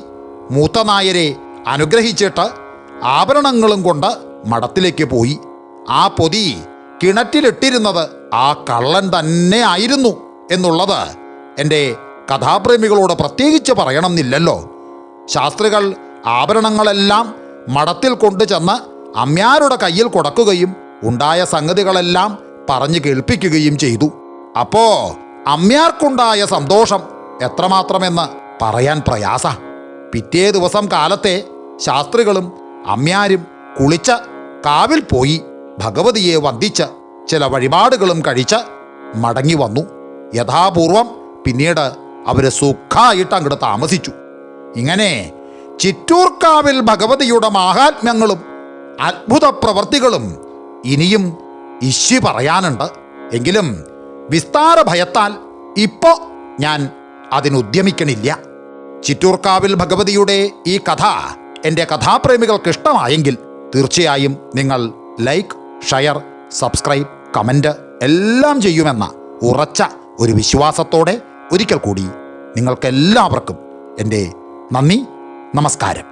മൂത്ത നായരെ അനുഗ്രഹിച്ചിട്ട് ആഭരണങ്ങളും കൊണ്ട് മഠത്തിലേക്ക് പോയി. ആ പൊതി കിണറ്റിലിട്ടിരുന്നത് ആ കള്ളൻ തന്നെ ആയിരുന്നു എന്നുള്ളത് എൻ്റെ കഥാപ്രേമികളോട് പ്രത്യേകിച്ച് പറയണമെന്നില്ലല്ലോ. ശാസ്ത്രികൾ ആഭരണങ്ങളെല്ലാം മഠത്തിൽ കൊണ്ടുചെന്ന് അമ്യാരുടെ കയ്യിൽ കൊടുക്കുകയും ഉണ്ടായ സംഗതികളെല്ലാം പറഞ്ഞു കേൾപ്പിക്കുകയും ചെയ്തു. അപ്പോ അമ്യാർക്കുണ്ടായ സന്തോഷം എത്രമാത്രമെന്ന് പറയാൻ പ്രയാസ. പിറ്റേ ദിവസം കാലത്തെ ശാസ്ത്രികളും അമ്യാരും കുളിച്ച് കാവിൽ പോയി ഭഗവതിയെ വന്ദിച്ച് ചില വഴിപാടുകളും കഴിച്ച് മടങ്ങി വന്നു. യഥാപൂർവം പിന്നീട് അവർ സുഖമായിട്ട് അങ്ങോട്ട് താമസിച്ചു. ഇങ്ങനെ ചിറ്റൂർക്കാവിൽ ഭഗവതിയുടെ മാഹാത്മ്യങ്ങളും അത്ഭുത പ്രവർത്തികളും ഇനിയും ഇശി പറയാനുണ്ട്. എങ്കിലും വിസ്താര ഭയത്താൽ ഇപ്പോൾ ഞാൻ അതിനുദ്യമിക്കണില്ല. ചിറ്റൂർക്കാവിൽ ഭഗവതിയുടെ ഈ കഥ എൻ്റെ കഥാപ്രേമികൾക്ക് ഇഷ്ടമായെങ്കിൽ തീർച്ചയായും നിങ്ങൾ ലൈക്ക്, ഷെയർ, സബ്സ്ക്രൈബ്, കമൻറ്റ് എല്ലാം ചെയ്യുമെന്ന ഉറച്ച ഒരു വിശ്വാസത്തോടെ ഒരിക്കൽ കൂടി നിങ്ങൾക്കെല്ലാവർക്കും എൻ്റെ നന്ദി, നമസ്കാരം.